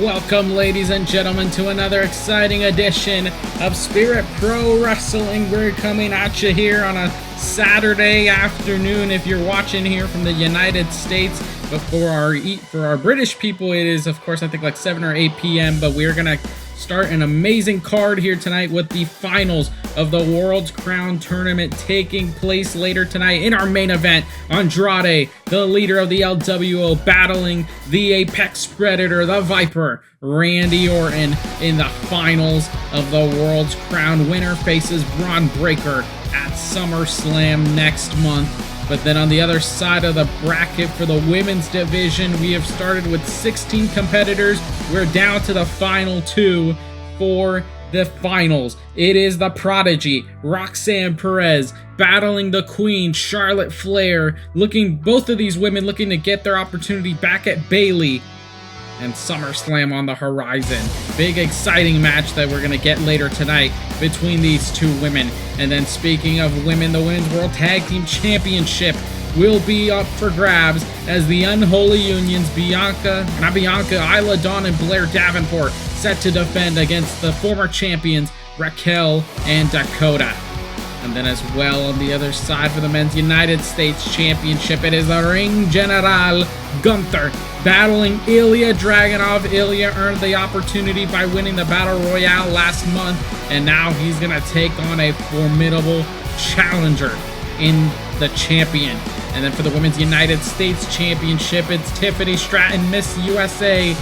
Welcome, ladies and gentlemen, to another exciting edition of Spirit Pro Wrestling. We're coming at you here on a Saturday afternoon if you're watching here from the United States. But for our British people, it is, of course, I think like 7 or 8 p.m. But we're going to start an amazing card here tonight with the finals of the World's Crown Tournament taking place later tonight. In our main event, Andrade, the leader of the LWO, battling the Apex Predator, the Viper, Randy Orton, in the finals of the World's Crown. Winner faces Braun Breaker at SummerSlam next month. But then on the other side of the bracket for the women's division, we have started with 16 competitors. We're down to the final 2 for the finals. It is the Prodigy, Roxanne Perez, battling the Queen, Charlotte Flair. Both of these women looking to get their opportunity back at Bayley. And SummerSlam on the horizon. Big exciting match that we're going to get later tonight between these two women. And then speaking of women, the Women's World Tag Team Championship will be up for grabs as the Unholy Unions, Ilja, Dawn, and Blair Davenport set to defend against the former champions, Raquel and Dakota. And then as well on the other side for the Men's United States Championship, it is the Ring General, Gunther, battling Ilja Dragunov. Ilja earned the opportunity by winning the Battle Royale last month, and now he's going to take on a formidable challenger in the champion. And then for the Women's United States Championship, it's Tiffany, Stratton, Miss USA,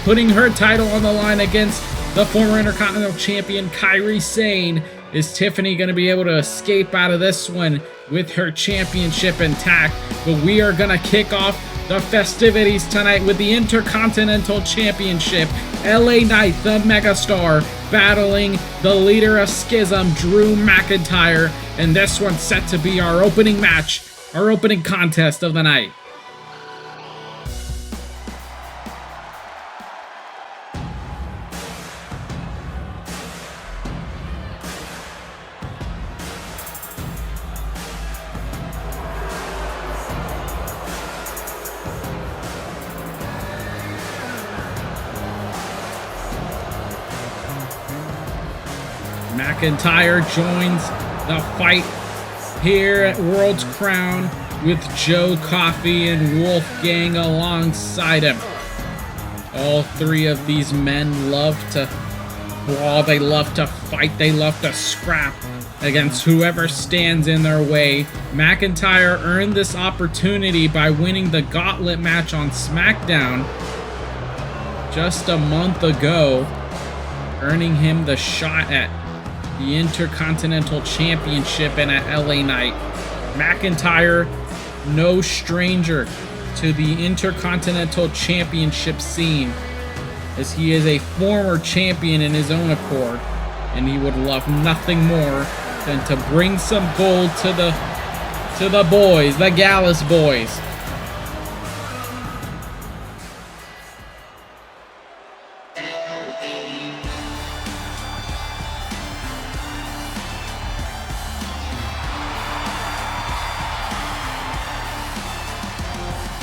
putting her title on the line against the former Intercontinental Champion, Kairi Sane. Is Tiffany going to be able to escape out of this one with her championship intact? But we are going to kick off the festivities tonight with the Intercontinental Championship. LA Knight, the megastar, battling the leader of Schism, Drew McIntyre. And this one's set to be our opening match, our opening contest of the night. McIntyre joins the fight here at World's Crown with Joe Coffey and Wolfgang alongside him. All three of these men love to brawl, they love to fight, they love to scrap against whoever stands in their way. McIntyre earned this opportunity by winning the gauntlet match on SmackDown just a month ago, earning him the shot at the Intercontinental Championship and at LA Knight. McIntyre, no stranger to the Intercontinental Championship scene, as he is a former champion in his own accord, and he would love nothing more than to bring some gold to the boys, the Gallus boys.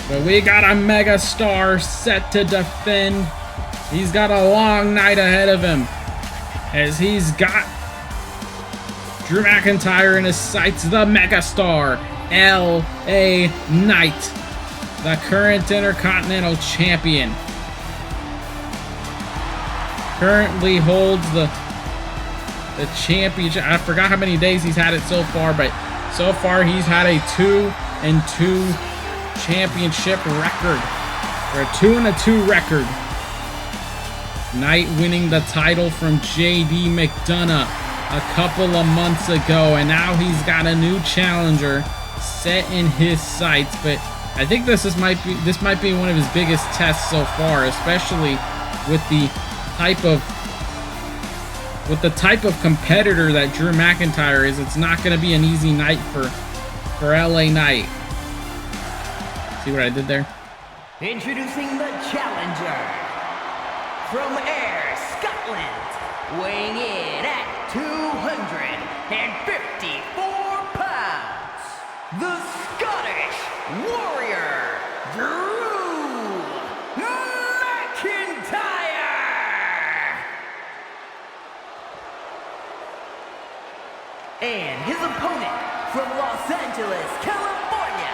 But we got a mega star set to defend. He's got a long night ahead of him, as he's got Drew McIntyre in his sights, the mega star, LA Knight, the current Intercontinental Champion. Currently holds the championship. I forgot how many days he's had it so far, but so far he's had a 2-2 championship record, or a 2-2 record. Knight winning the title from JD McDonough a couple of months ago, and now he's got a new challenger set in his sights. But I think this might be one of his biggest tests so far, especially with the type of competitor that Drew McIntyre is. It's not going to be an easy night for LA Knight. See what I did there? Introducing the challenger from Ayr, Scotland, weighing in at 254 pounds, the Scottish Warrior, Drew McIntyre. Angeles, California,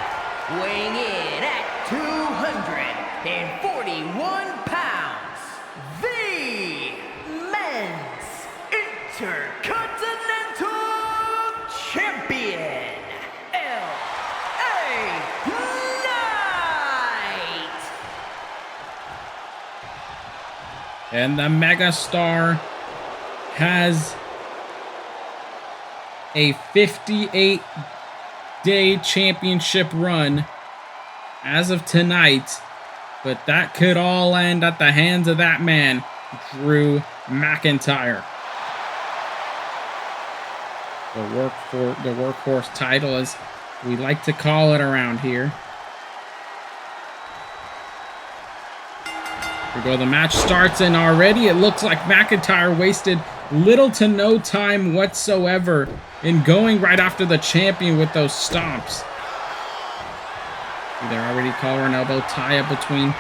weighing in at 241 pounds, the Men's Intercontinental Champion, L.A. Knight. And the megastar has a 58-day championship run as of tonight, but that could all end at the hands of that man, Drew McIntyre. The workhorse title, as we like to call it around here. Here we go, the match starts, and already it looks like McIntyre wasted little to no time whatsoever in going right after the champion with those stomps. They're already collar and elbow tie-up between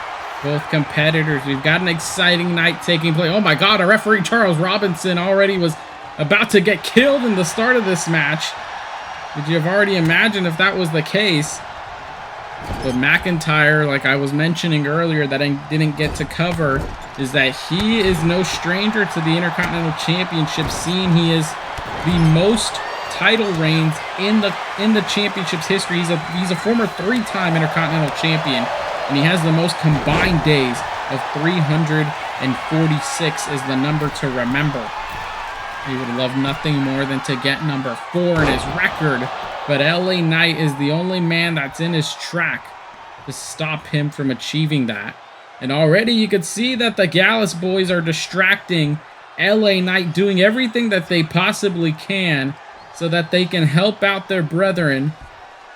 both competitors. We've got an exciting night taking place. Oh my God, our referee Charles Robinson already was about to get killed in the start of this match. Could you have already imagined if that was the case? But McIntyre, like I was mentioning earlier that I didn't get to cover, is that he is no stranger to the Intercontinental Championship scene. He is the most title reigns in the championship's history. He's a former 3-time Intercontinental Champion, and he has the most combined days of 346 is the number to remember. He would love nothing more than to get number 4 in his record, but LA Knight is the only man that's in his track to stop him from achieving that. And already you could see that the Gallus boys are distracting LA Knight, doing everything that they possibly can so that they can help out their brethren,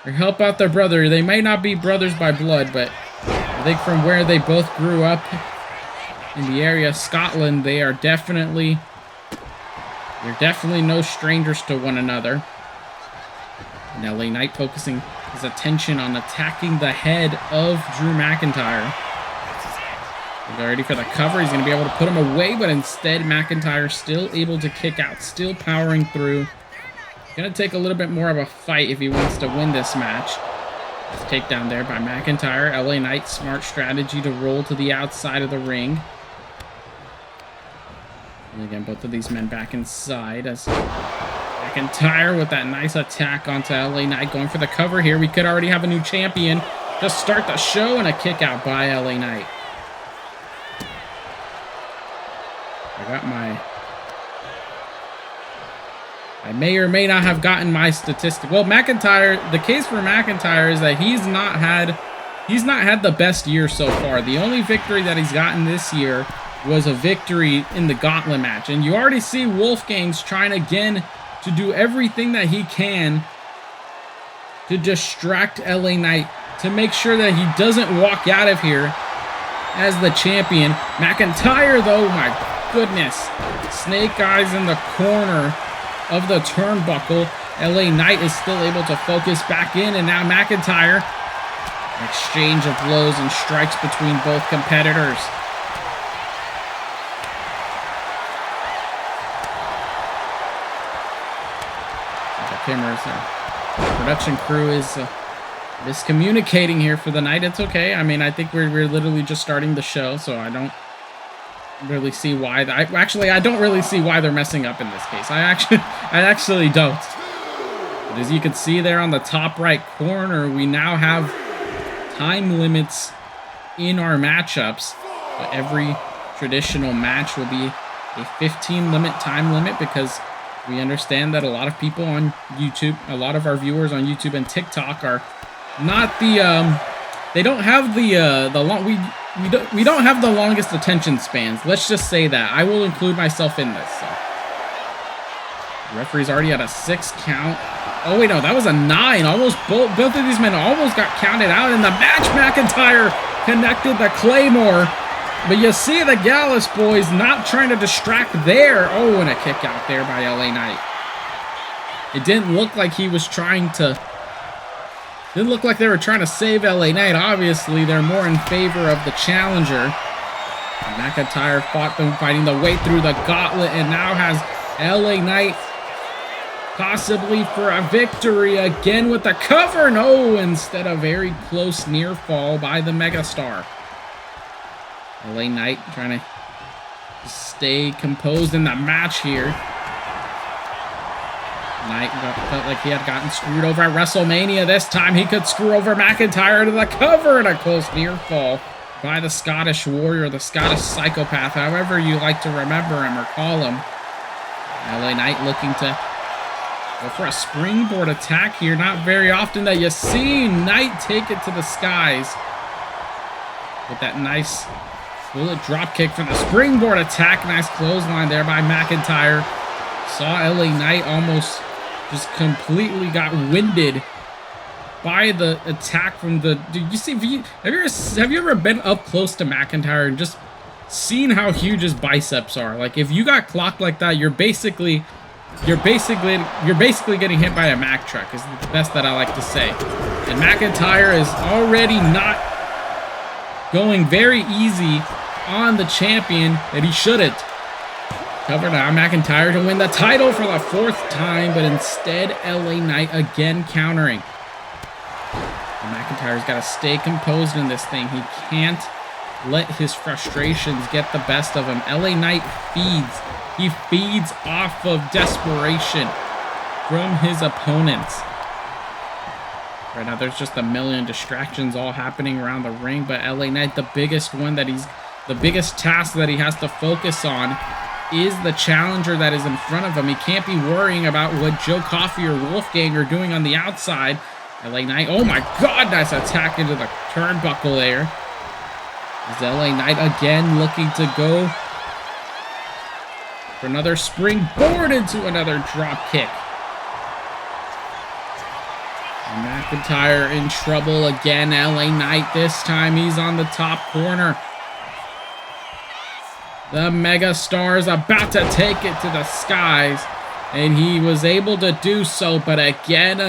or help out their brother. They may not be brothers by blood, but I think from where they both grew up in the area of Scotland, they're definitely no strangers to one another. And LA Knight focusing his attention on attacking the head of Drew McIntyre. He's ready for the cover. He's going to be able to put him away, but instead McIntyre still able to kick out, still powering through. Going to take a little bit more of a fight if he wants to win this match. Takedown there by McIntyre. LA Knight, smart strategy to roll to the outside of the ring. And again, both of these men back inside as McIntyre with that nice attack onto LA Knight, going for the cover here. We could already have a new champion to start the show, and a kick out by LA Knight. I may or may not have gotten my statistic. Well, McIntyre, the case for McIntyre is that he's not had the best year so far. The only victory that he's gotten this year was a victory in the gauntlet match. And you already see Wolfgang's trying again to do everything that he can to distract LA Knight, to make sure that he doesn't walk out of here as the champion. McIntyre, though, my goodness, snake eyes in the corner of the turnbuckle. LA Knight is still able to focus back in, and now McIntyre. An exchange of blows and strikes between both competitors. The cameras, production crew is miscommunicating here for the night. It's okay. I mean, I think we're literally just starting the show, so I don't really see why. I don't really see why they're messing up in this case. I actually don't. But as you can see there on the top right corner, we now have time limits in our matchups. But every traditional match will be a 15 time limit, because we understand that a lot of people on YouTube, a lot of our viewers on YouTube and TikTok are not the they don't have the long we don't have the longest attention spans. Let's just say that. I will include myself in this. So. The referee's already at a 6 count. Oh wait, no, that was a 9. Almost both of these men almost got counted out in the match. McIntyre connected the Claymore, but you see the Gallus boys not trying to distract there. Oh, and a kick out there by LA Knight. It didn't look like he was trying to. Didn't look like they were trying to save LA Knight. Obviously, they're more in favor of the challenger. And McIntyre fighting the way through the gauntlet, and now has LA Knight possibly for a victory again with the cover. No, instead a very close near fall by the megastar. LA Knight trying to stay composed in the match here. Knight felt like he had gotten screwed over at WrestleMania. This time he could screw over McIntyre to the cover and a close near fall by the Scottish Warrior, the Scottish Psychopath, however you like to remember him or call him. LA Knight looking to go for a springboard attack here. Not very often that you see Knight take it to the skies with that nice bullet drop kick from the springboard attack. Nice clothesline there by McIntyre. Saw LA Knight almost just completely got winded by the attack from the... Dude, you see, have you ever been up close to McIntyre and just seen how huge his biceps are? Like, if you got clocked like that, you're basically getting hit by a Mack truck, is the best that I like to say. And McIntyre is already not going very easy on the champion, and he shouldn't. Cover now, McIntyre to win the title for the 4th time, but instead LA Knight again countering. And McIntyre's got to stay composed in this thing. He can't let his frustrations get the best of him. LA Knight feeds. He feeds off of desperation from his opponents. Right now, there's just a million distractions all happening around the ring, but LA Knight, the biggest task that he has to focus on is the challenger that is in front of him. He can't be worrying about what Joe Coffey or Wolfgang are doing on the outside. LA Knight, oh my God, nice attack into the turnbuckle there. Is LA Knight again looking to go for another springboard into another drop kick. And McIntyre in trouble again. LA Knight, this time he's on the top corner. The megastar is about to take it to the skies, and he was able to do so, but again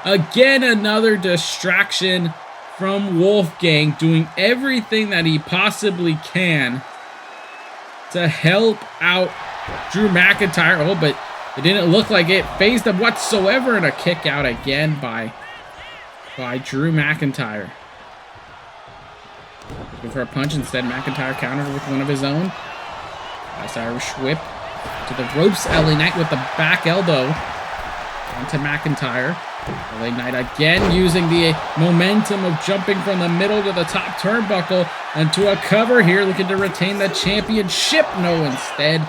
another distraction from Wolfgang, doing everything that he possibly can to help out Drew McIntyre. Oh, but it didn't look like it phased him whatsoever, and a kick out again by Drew McIntyre. Looking for a punch instead. McIntyre countered with one of his own. Nice Irish whip to the ropes. LA Knight with the back elbow onto McIntyre. LA Knight again using the momentum of jumping from the middle to the top turnbuckle into a cover here, looking to retain the championship. No, instead,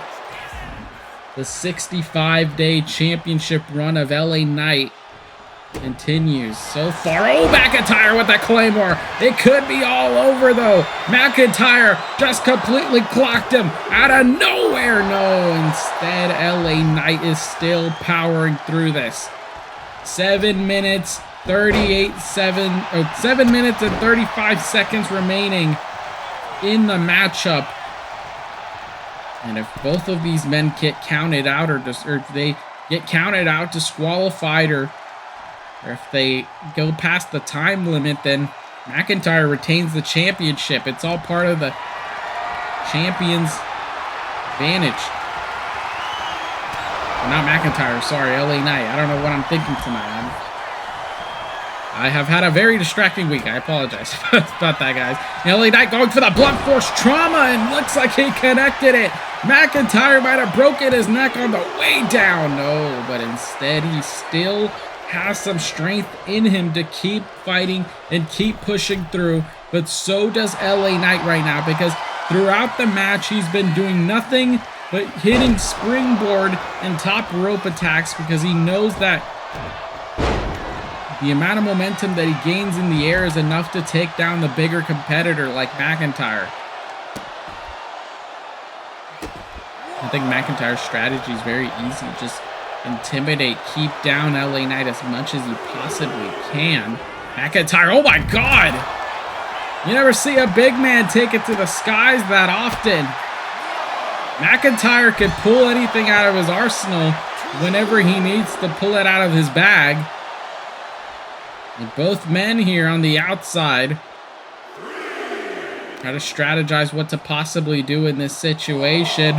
the 65-day championship run of LA Knight continues so far. Oh, McIntyre with that Claymore. It could be all over, though. McIntyre just completely clocked him out of nowhere. No, instead, LA Knight is still powering through this. 7 minutes and 35 seconds remaining in the matchup. And if both of these men get counted out, or if they get counted out, disqualified, or if they go past the time limit, then McIntyre retains the championship. It's all part of the champion's advantage. Not McIntyre, sorry, LA Knight. I don't know what I'm thinking tonight. I have had a very distracting week. I apologize about that, guys. LA Knight going for the blunt force trauma, and looks like he connected it. McIntyre might have broken his neck on the way down. No, but instead he still has some strength in him to keep fighting and keep pushing through. But so does LA Knight right now, because throughout the match he's been doing nothing but hitting springboard and top rope attacks, because he knows that the amount of momentum that he gains in the air is enough to take down the bigger competitor like McIntyre. I think McIntyre's strategy is very easy. Just intimidate, keep down LA Knight as much as you possibly can. McIntyre, oh my God! You never see a big man take it to the skies that often. McIntyre could pull anything out of his arsenal whenever he needs to pull it out of his bag. And both men here on the outside try to strategize what to possibly do in this situation.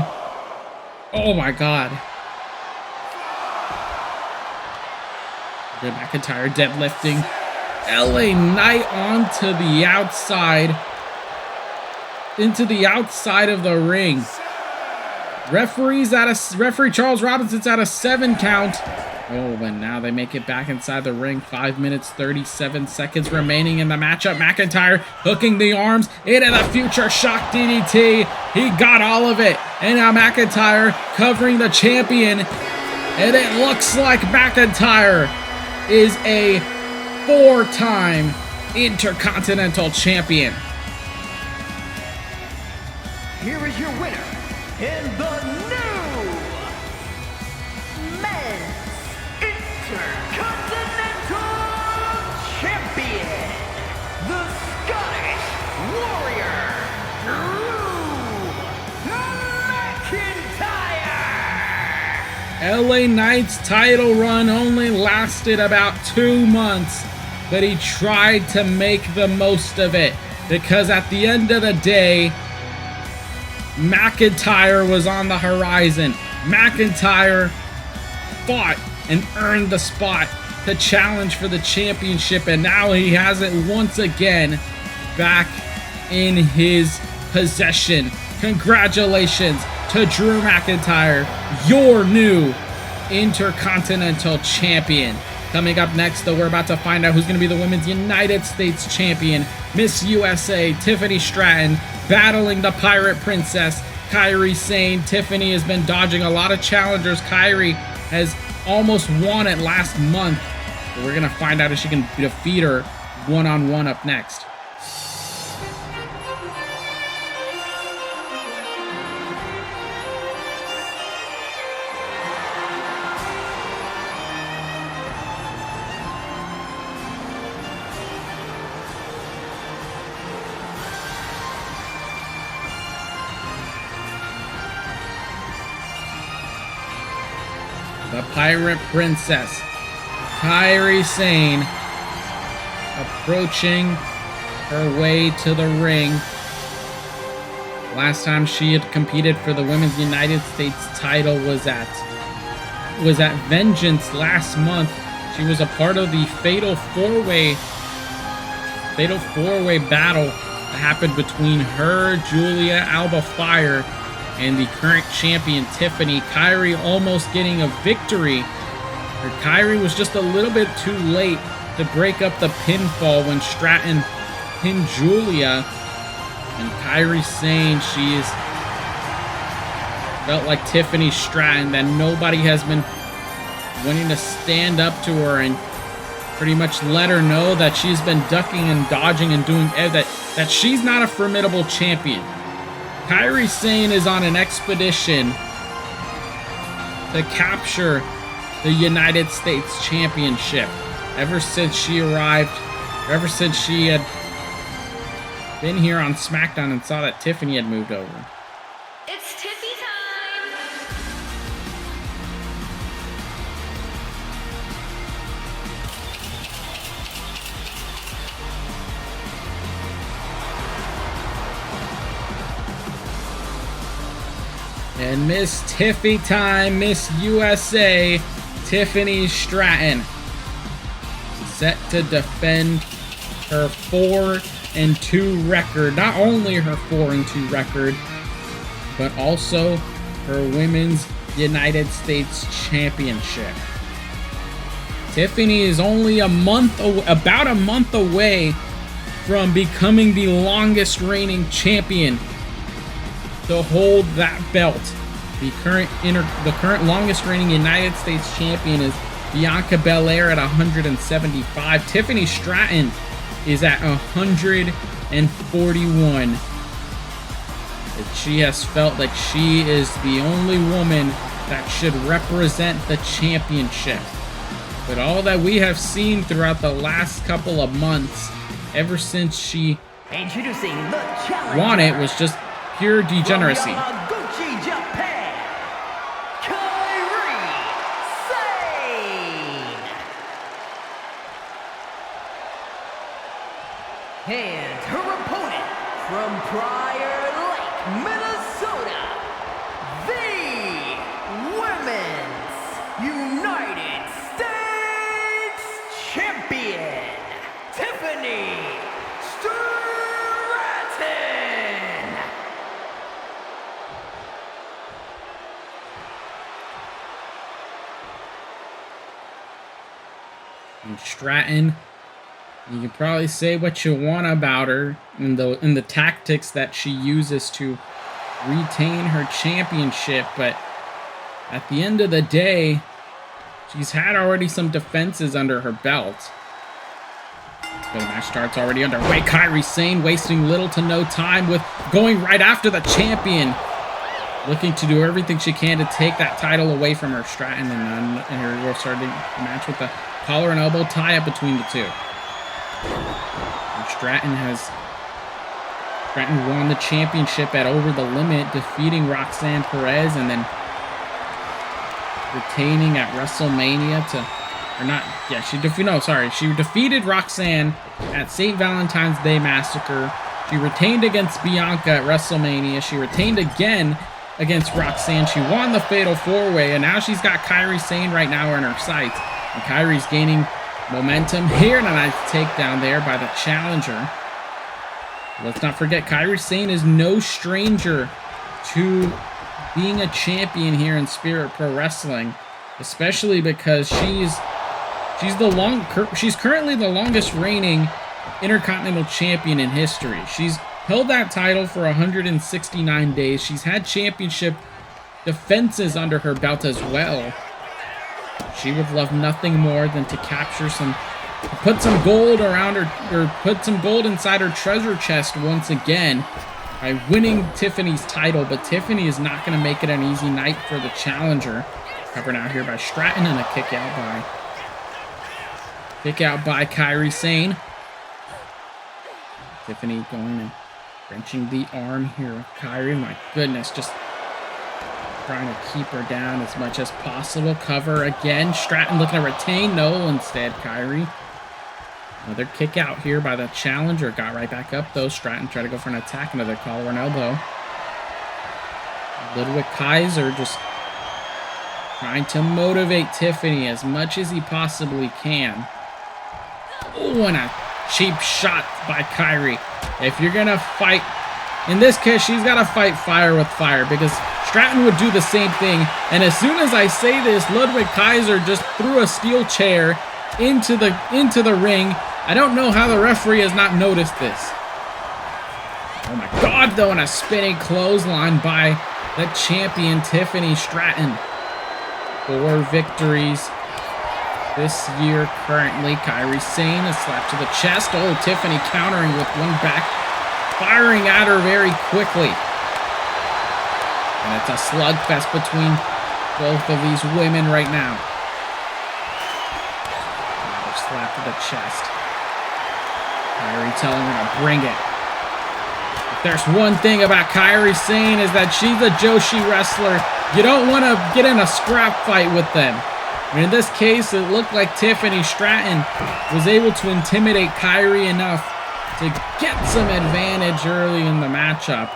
Oh my God. McIntyre deadlifting. LA Knight onto the outside. Into the outside of the ring. Referee Charles Robinson's at a 7 count. Oh, and now they make it back inside the ring. 5 minutes, 37 seconds remaining in the matchup. McIntyre hooking the arms into the future shock DDT. He got all of it. And now McIntyre covering the champion. And it looks like McIntyre is a 4-time Intercontinental Champion. Here is your winner, and the new Men's Intercontinental Champion, the Scottish Warrior, Drew McIntyre. LA Knight's title run only lasted about 2 months, but he tried to make the most of it, because at the end of the day, McIntyre was on the horizon. McIntyre fought and earned the spot to challenge for the championship, and now he has it once again back in his possession. Congratulations to Drew McIntyre, your new Intercontinental Champion. Coming up next, though, we're about to find out who's going to be the Women's United States Champion. Miss USA, Tiffany Stratton, battling the Pirate Princess, Kairi Sane. Tiffany has been dodging a lot of challengers. Kairi has almost won it last month. But we're going to find out if she can defeat her one-on-one up next. The Pirate Princess, Kairi Sane, approaching her way to the ring. Last time she had competed for the Women's United States title was at Vengeance last month. She was a part of the fatal four-way battle that happened between her, Julia, Alba Fire, and the current champion, Tiffany. Kairi almost getting a victory. Kairi was just a little bit too late to break up the pinfall when Stratton pinned Julia. And Kairi Sane, she's felt like Tiffany Stratton, that nobody has been wanting to stand up to her and pretty much let her know that she's been ducking and dodging and doing that she's not a formidable champion. Kairi Sane is on an expedition to capture the United States Championship. Ever since she arrived, ever since she had been here on SmackDown and saw that Tiffany had moved over. It's Tiffy time! And Miss Tiffy time, Miss USA, Tiffany Stratton, set to defend her 4-2 record. Not only her 4-2 record, but also her Women's United States Championship. Tiffany is only about a month away from becoming the longest reigning champion to hold that belt. The current longest reigning United States champion is Bianca Belair at 175. Tiffany Stratton is at 141. She has felt like she is the only woman that should represent the championship. But all that we have seen throughout the last couple of months, ever since she Introducing the challenger. won it, was just pure degeneracy. From Yamaguchi, Japan, Kairi Sane. And her opponent from Prior Lake, Minnesota, the Women's United States And Stratton, you can probably say what you want about her in the tactics that she uses to retain her championship, but at the end of the day, she's had already some defenses under her belt. So the match starts already underway. Kairi Sane wasting little to no time with going right after the champion, looking to do everything she can to take that title away from her. Stratton and here we're starting the match with the collar and elbow tie-up between the two. And Stratton won the championship at Over the Limit, defeating Roxanne Perez and then retaining at WrestleMania she defeated Roxanne at St. Valentine's Day Massacre. She retained against Bianca at WrestleMania. She retained again against Roxanne. She won the Fatal 4-Way, and now she's got Kairi Sane right now in her sights. And Kairi's gaining momentum here, and a nice takedown there by the challenger. Let's not forget, Kairi Sane is no stranger to being a champion here in Spirit Pro Wrestling, especially because she's currently the longest reigning Intercontinental champion in history. She's held that title for 169 days. She's had championship defenses under her belt as well. She would love nothing more than to put some gold around her, or put some gold inside her treasure chest once again by winning Tiffany's title, but Tiffany is not going to make it an easy night for the challenger. Covered out here by Stratton and a kick out by Kairi Sane. Tiffany going and wrenching the arm here of Kairi. My goodness, just trying to keep her down as much as possible. Cover again. Stratton looking to retain. No, instead Kairi. Another kick out here by the challenger. Got right back up though. Stratton tried to go for an attack. Another collar and elbow. Ludwig Kaiser just trying to motivate Tiffany as much as he possibly can. Oh, and a cheap shot by Kairi. If you're going to fight, in this case, she's got to fight fire with fire, because Stratton would do the same thing. And as soon as I say this, Ludwig Kaiser just threw a steel chair into the ring. I don't know how the referee has not noticed this. Oh my God, though, and a spinning clothesline by the champion, Tiffany Stratton. 4 victories this year currently. Kairi Sane, a slap to the chest. Oh, Tiffany countering with one back, firing at her very quickly. And it's a slugfest between both of these women right now. Another slap to the chest. Kairi telling her to bring it. If there's one thing about Kairi Sane, is that she's a Joshi wrestler. You don't want to get in a scrap fight with them. And in this case, it looked like Tiffany Stratton was able to intimidate Kairi enough to get some advantage early in the matchup.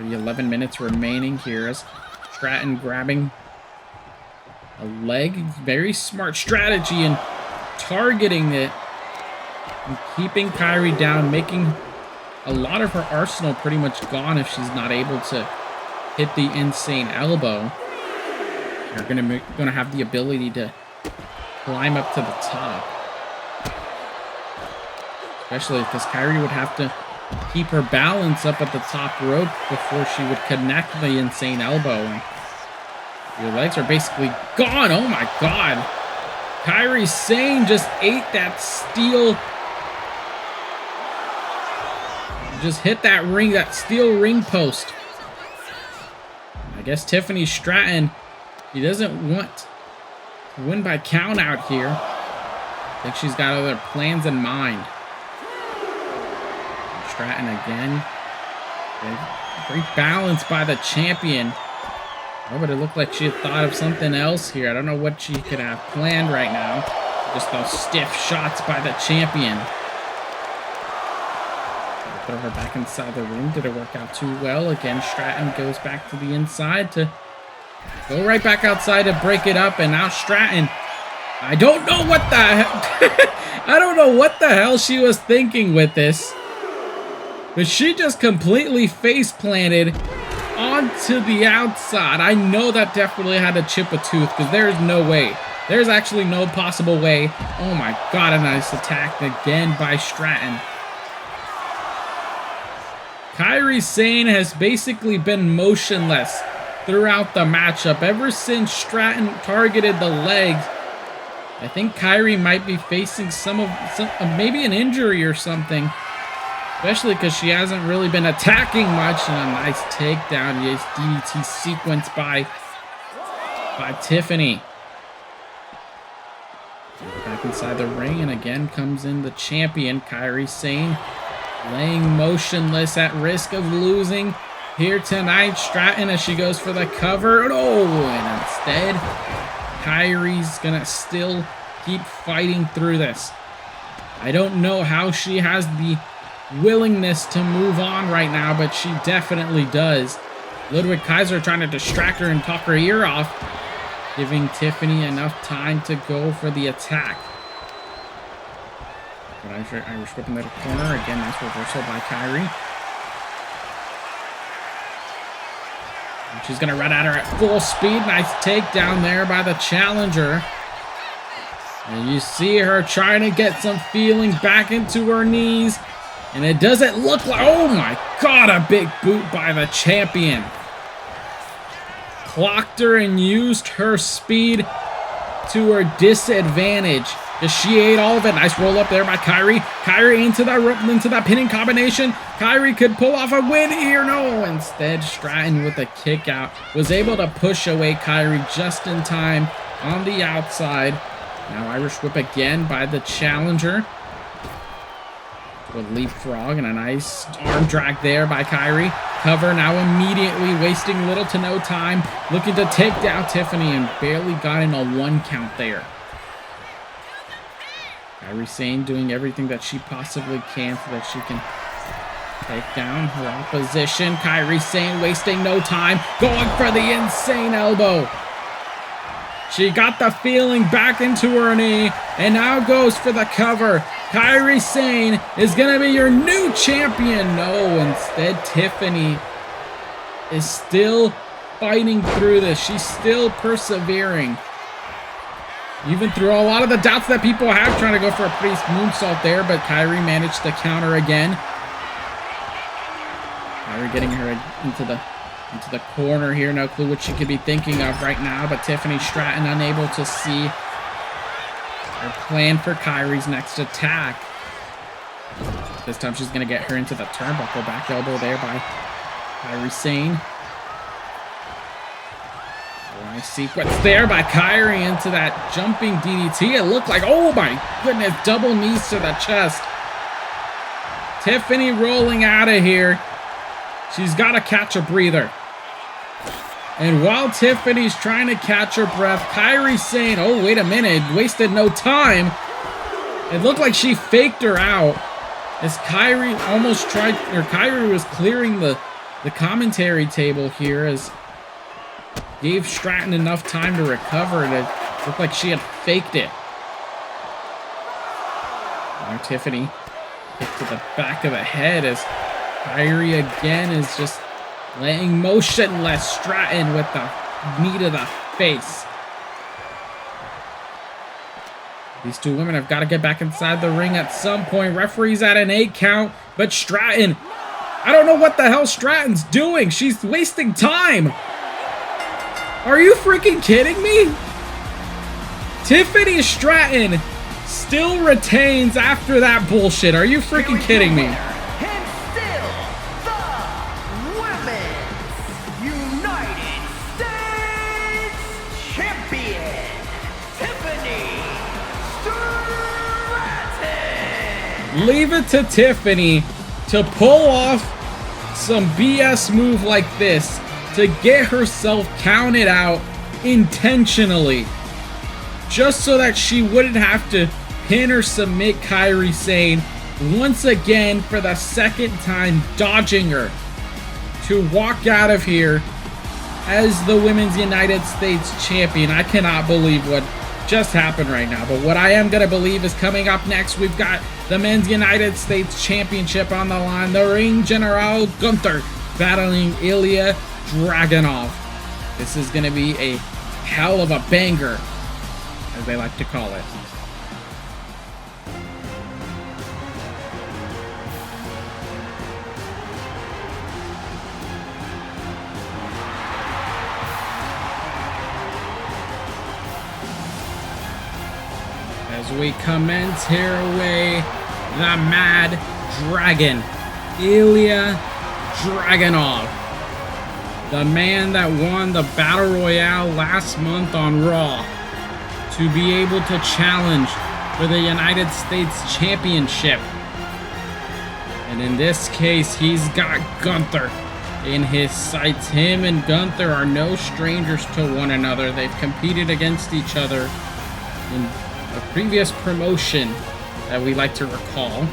11 minutes remaining here as Stratton grabbing a leg. Very smart strategy in targeting it and keeping Kairi down, making a lot of her arsenal pretty much gone if she's not able to hit the insane elbow. They're gonna have the ability to climb up to the top, especially because Kairi would have to keep her balance up at the top rope before she would connect the insane elbow. And your legs are basically gone. Oh my God! Kairi Sane just ate that steel. Just hit that ring, that steel ring post. I guess Tiffany Stratton, she doesn't want to win by count out here. I think she's got other plans in mind. Stratton again. Great balance by the champion. Oh, but it looked like she had thought of something else here. I don't know what she could have planned right now. Just those stiff shots by the champion. Throw her back inside the ring. Did it work out too well? Again, Stratton goes back to the inside to go right back outside to break it up. And now Stratton, I don't know what the hell, I don't know what the hell she was thinking with this, but she just completely face planted onto the outside. I know that definitely had to chip a tooth, because there's no way There's actually no possible way. Oh my god, a nice attack again by Stratton. Kairi Sane has basically been motionless throughout the matchup ever since Stratton targeted the legs. I think Kairi might be facing maybe an injury or something, especially because she hasn't really been attacking much. And a nice takedown, yes, DDT sequence by Tiffany. Back inside the ring, and again comes in the champion, Kairi Sane, laying motionless at risk of losing here tonight. Stratton as she goes for the cover. Oh, and instead, Kairi's gonna still keep fighting through this. I don't know how she has the willingness to move on right now, but she definitely does. Ludwig Kaiser trying to distract her and talk her ear off, giving Tiffany enough time to go for the attack. But Irish whip in the corner. Again, nice reversal by Kairi. And she's going to run at her at full speed. Nice takedown there by the challenger. And you see her trying to get some feeling back into her knees. And it doesn't look like... Oh my god, a big boot by the champion. Clocked her and used her speed to her disadvantage. She ate all of it. Nice roll up there by Kairi. Kairi into that pinning combination. Kairi could pull off a win here. No, instead Stratton with a kick out was able to push away Kairi just in time on the outside. Now Irish whip again by the challenger. With leapfrog and a nice arm drag there by Kairi. Cover now immediately, wasting little to no time. Looking to take down Tiffany and barely got in a 1 count there. Kairi Sane doing everything that she possibly can so that she can take down her opposition. Kairi Sane wasting no time, going for the insane elbow. She got the feeling back into her knee and now goes for the cover. Kairi Sane is going to be your new champion. No, instead Tiffany is still fighting through this. She's still persevering. Even through a lot of the doubts that people have, trying to go for a priest moonsault there, but Kairi managed to counter again. Kairi getting her into the corner here. No clue what she could be thinking of right now, but Tiffany Stratton unable to see her plan for Kairi's next attack. This time she's going to get her into the turnbuckle. Back elbow there by Kairi Sane. Nice sequence there by Kairi into that jumping DDT. It looked like, oh my goodness, double knees to the chest. Tiffany rolling out of here. She's got to catch a breather. And while Tiffany's trying to catch her breath, Kairi Sane, oh, wait a minute, wasted no time. It looked like she faked her out as Kairi almost tried, or Kairi was clearing the commentary table here as gave Stratton enough time to recover, and it looked like she had faked it. Now Tiffany hit to the back of the head as Kairi again is just laying motionless. Stratton with the knee to the face. These two women have got to get back inside the ring at some point. Referee's at an 8 count, but Stratton, I don't know what the hell Stratton's doing. She's wasting time. Are you freaking kidding me? Tiffany Stratton still retains after that bullshit. Are you freaking kidding me? And still the Women's United States Champion, Tiffany Stratton. Leave it to Tiffany to pull off some BS move like this, to get herself counted out intentionally, just so that she wouldn't have to pin or submit Kairi Sane once again for the 2nd time, dodging her to walk out of here as the Women's United States Champion. I cannot believe what just happened right now, but what I am going to believe is coming up next. We've got the Men's United States Championship on the line. The Ring General Gunther battling Ilja Dragunov. This is going to be a hell of a banger as they like to call it. As we commence here away, the Mad Dragon, Ilja Dragunov, the man that won the Battle Royale last month on Raw, to be able to challenge for the United States Championship. And in this case, he's got Gunther in his sights. Him and Gunther are no strangers to one another. They've competed against each other in a previous promotion that we like to recall.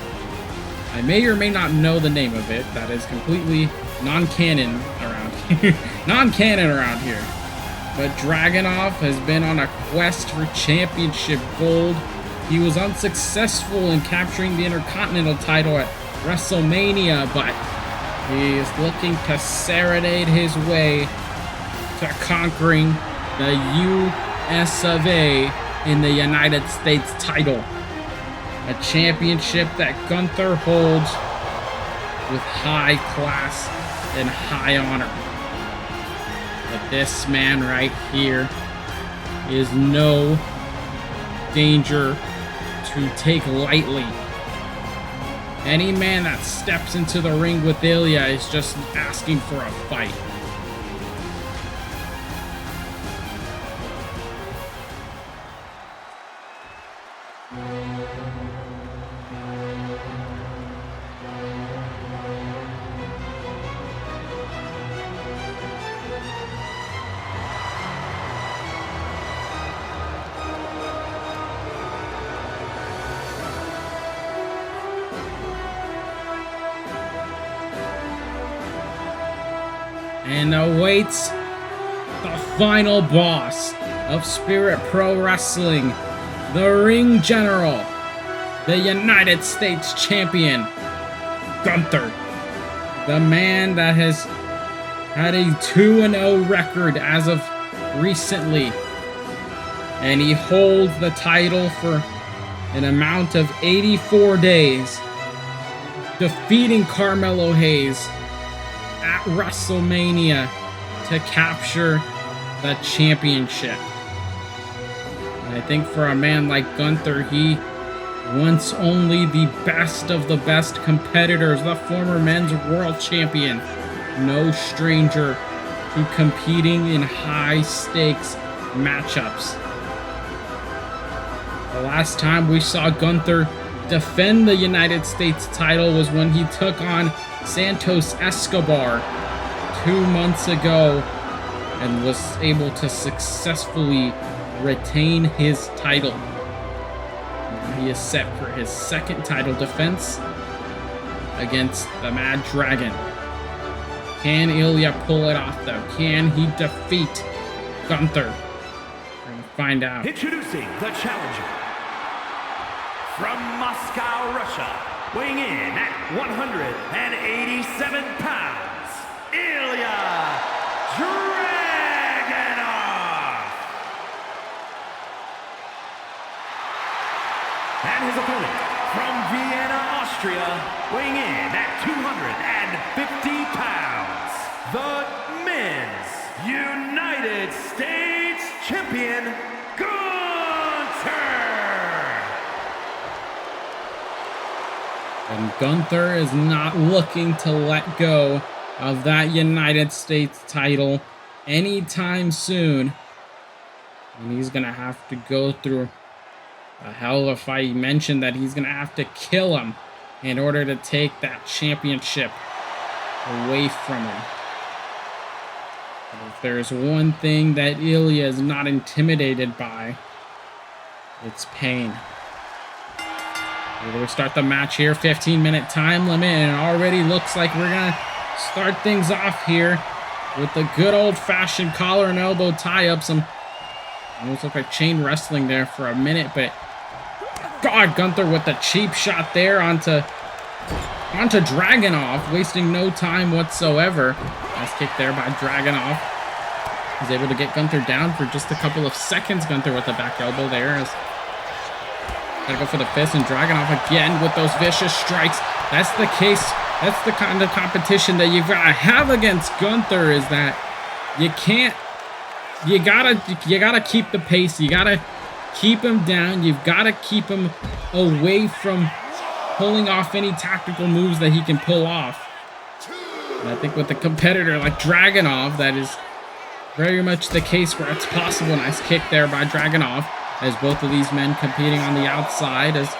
I may or may not know the name of it. That is completely non-canon around here. Non-canon around here. But Dragunov has been on a quest for championship gold. He was unsuccessful in capturing the Intercontinental title at WrestleMania, but he is looking to serenade his way to conquering the US of A in the United States title. A championship that Gunther holds with high class and high honor. But this man right here is no danger to take lightly. Any man that steps into the ring with Ilja is just asking for a fight. And awaits the final boss of Spirit Pro Wrestling, the Ring General, the United States Champion, Gunther. The man that has had a 2-0 record as of recently. And he holds the title for an amount of 84 days, defeating Carmelo Hayes at WrestleMania to capture the championship. And I think for a man like Gunther, he wants only the best of the best competitors, the former men's world champion, no stranger to competing in high stakes matchups. The last time we saw Gunther defend the United States title was when he took on Santos Escobar 2 months ago and was able to successfully retain his title. Now he is set for his second title defense against the Mad Dragon. Can Ilja pull it off though? Can he defeat Gunther? We're going to find out. Introducing the challenger from Moscow, Russia, weighing in at 187 pounds, Ilja Dragunov. And his opponent from Vienna, Austria, weighing in at 250 pounds, the men's United States Champion, Gunther. And Gunther is not looking to let go of that United States title anytime soon. And he's going to have to go through a hell of a fight. He mentioned that he's going to have to kill him in order to take that championship away from him. But if there's one thing that Ilja is not intimidated by, it's pain. We start the match here, 15-minute time limit, and it already looks like we're going to start things off here with the good old-fashioned collar and elbow tie-up. Some almost look like chain wrestling there for a minute, but God, Gunther with the cheap shot there onto Dragunov, wasting no time whatsoever. Nice kick there by Dragunov. He's able to get Gunther down for just a couple of seconds. Gunther with the back elbow there. Gotta go for the fist, and Dragunov again with those vicious strikes. That's the case. That's the kind of competition that you've got to have against Gunther, is that you can't, you gotta keep the pace. You gotta keep him down. You've got to keep him away from pulling off any tactical moves that he can pull off. And I think with a competitor like Dragunov, that is very much the case where it's possible. Nice kick there by Dragunov, as both of these men competing on the outside, as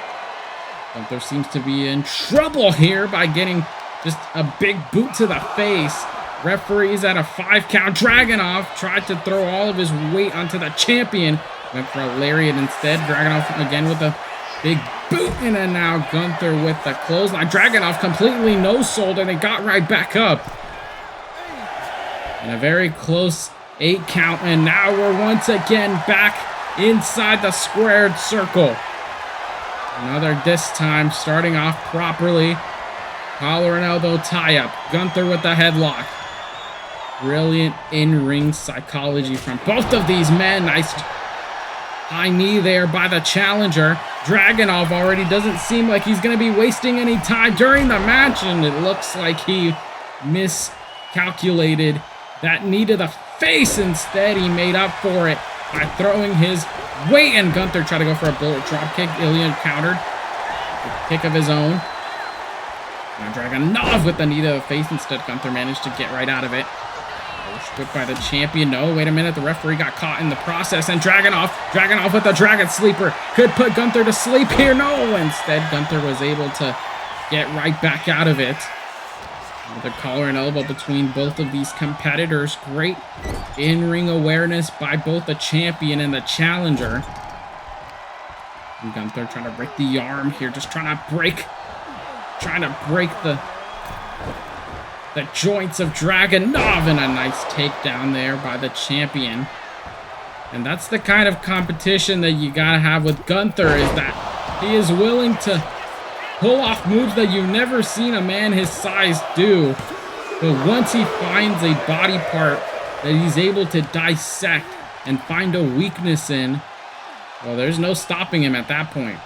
Gunther seems to be in trouble here by getting just a big boot to the face. Referee's at a 5 count. Dragunov tried to throw all of his weight onto the champion. Went for a lariat instead. Dragunov again with a big boot, and then now Gunther with the clothesline. Dragunov completely no-sold, and it got right back up. And a very close 8 count, and now we're once again back inside the squared circle. Another, this time starting off properly. Collar and elbow tie-up. Gunther with the headlock. Brilliant in-ring psychology from both of these men. Nice high knee there by the challenger. Dragunov already doesn't seem like he's going to be wasting any time during the match, and it looks like he miscalculated that knee to the face. Instead, he made up for it by throwing his weight, and Gunther tried to go for a bullet drop kick. Ilja countered. A kick of his own. Now Dragunov with the knee to the face. Instead, Gunther managed to get right out of it. Whipped by the champion. No, wait a minute. The referee got caught in the process. And Dragunov with the Dragon Sleeper. Could put Gunther to sleep here. No, instead, Gunther was able to get right back out of it. With a collar and elbow between both of these competitors. Great in-ring awareness by both the champion and the challenger. And Gunther trying to break the arm here. Just trying to break the joints of Dragunov, and a nice takedown there by the champion. And that's the kind of competition that you gotta have with Gunther, is that he is willing to pull off moves that you've never seen a man his size do. But once he finds a body part that he's able to dissect and find a weakness in, well, there's no stopping him at that point.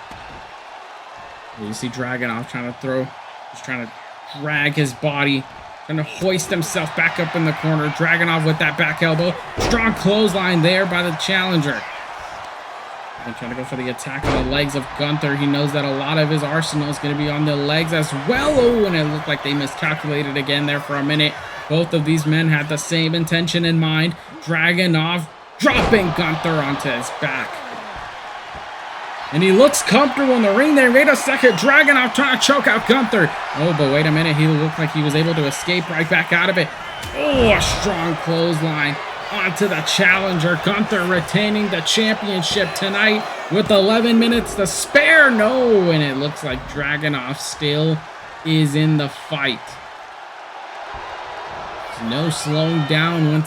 You see Dragunov trying to drag his body, trying to hoist himself back up in the corner. Dragunov with that back elbow. Strong clothesline there by the challenger. And trying to go for the attack on the legs of Gunther. He knows that a lot of his arsenal is going to be on the legs as well. Oh, and it looked like they miscalculated again there for a minute. Both of these men had the same intention in mind. Dragunov dropping Gunther onto his back. And he looks comfortable in the ring there. Wait a second. Dragunov trying to choke out Gunther. Oh, but wait a minute. He looked like he was able to escape right back out of it. Oh, a strong clothesline onto the challenger. Gunther retaining the championship tonight with 11 minutes to spare. No, and it looks like Dragunov still is in the fight. There's no slowing down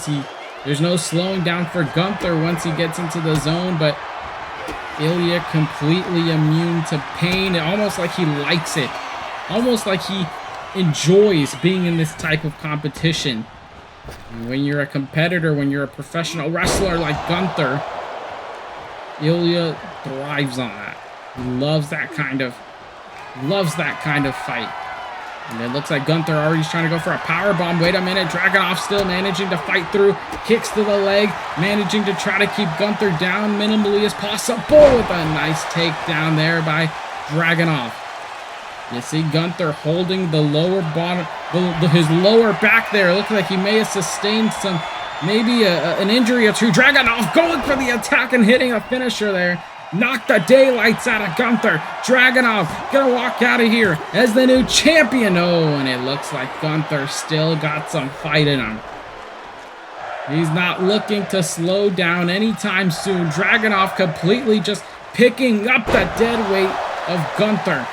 there's no slowing down for Gunther once he gets into the zone, but Ilja completely immune to pain. Almost like he likes it. Almost like he enjoys being in this type of competition. And when you're a competitor, when you're a professional wrestler like Gunther, Ilja thrives on that. He loves that kind of fight. And it looks like Gunther already trying to go for a powerbomb. Wait a minute. Dragunov still managing to fight through. Kicks to the leg. Managing to try to keep Gunther down minimally as possible with a nice takedown there by Dragunov. You see Gunther holding the lower bottom, his lower back there. It looks like he may have sustained maybe an injury or two. Dragunov going for the attack and hitting a finisher there. Knocked the daylights out of Gunther. Dragunov gonna walk out of here as the new champion. Oh, and it looks like Gunther still got some fight in him. He's not looking to slow down anytime soon. Dragunov completely just picking up the dead weight of Gunther.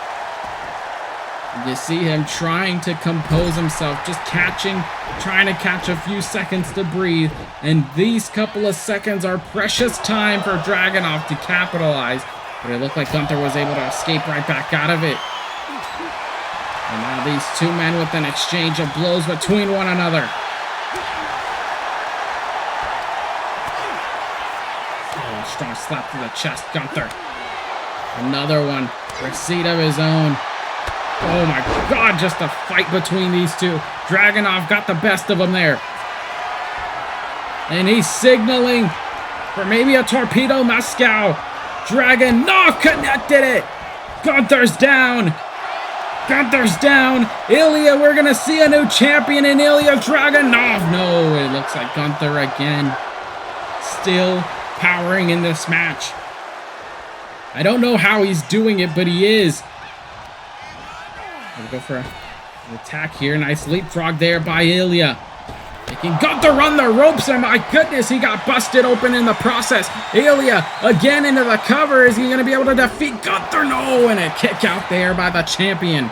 You see him trying to compose himself, just trying to catch a few seconds to breathe. And these couple of seconds are precious time for Dragunov to capitalize. But it looked like Gunther was able to escape right back out of it. And now these two men with an exchange of blows between one another. strong slap to the chest. Gunther. Another one. Receipt of his own. Oh my God, just a fight between these two. Dragunov got the best of him there. And he's signaling for maybe a torpedo Moscow. Dragunov connected it. Gunther's down. Gunther's down. Ilja, we're going to see a new champion in Ilja Dragunov. No, it looks like Gunther again. Still powering in this match. I don't know how he's doing it, but he is. We'll go for an attack here. Nice leapfrog there by Ilja. Making Gunther run the ropes, and my goodness, he got busted open in the process. Ilja again into the cover. Is he going to be able to defeat Gunther? No, and a kick out there by the champion.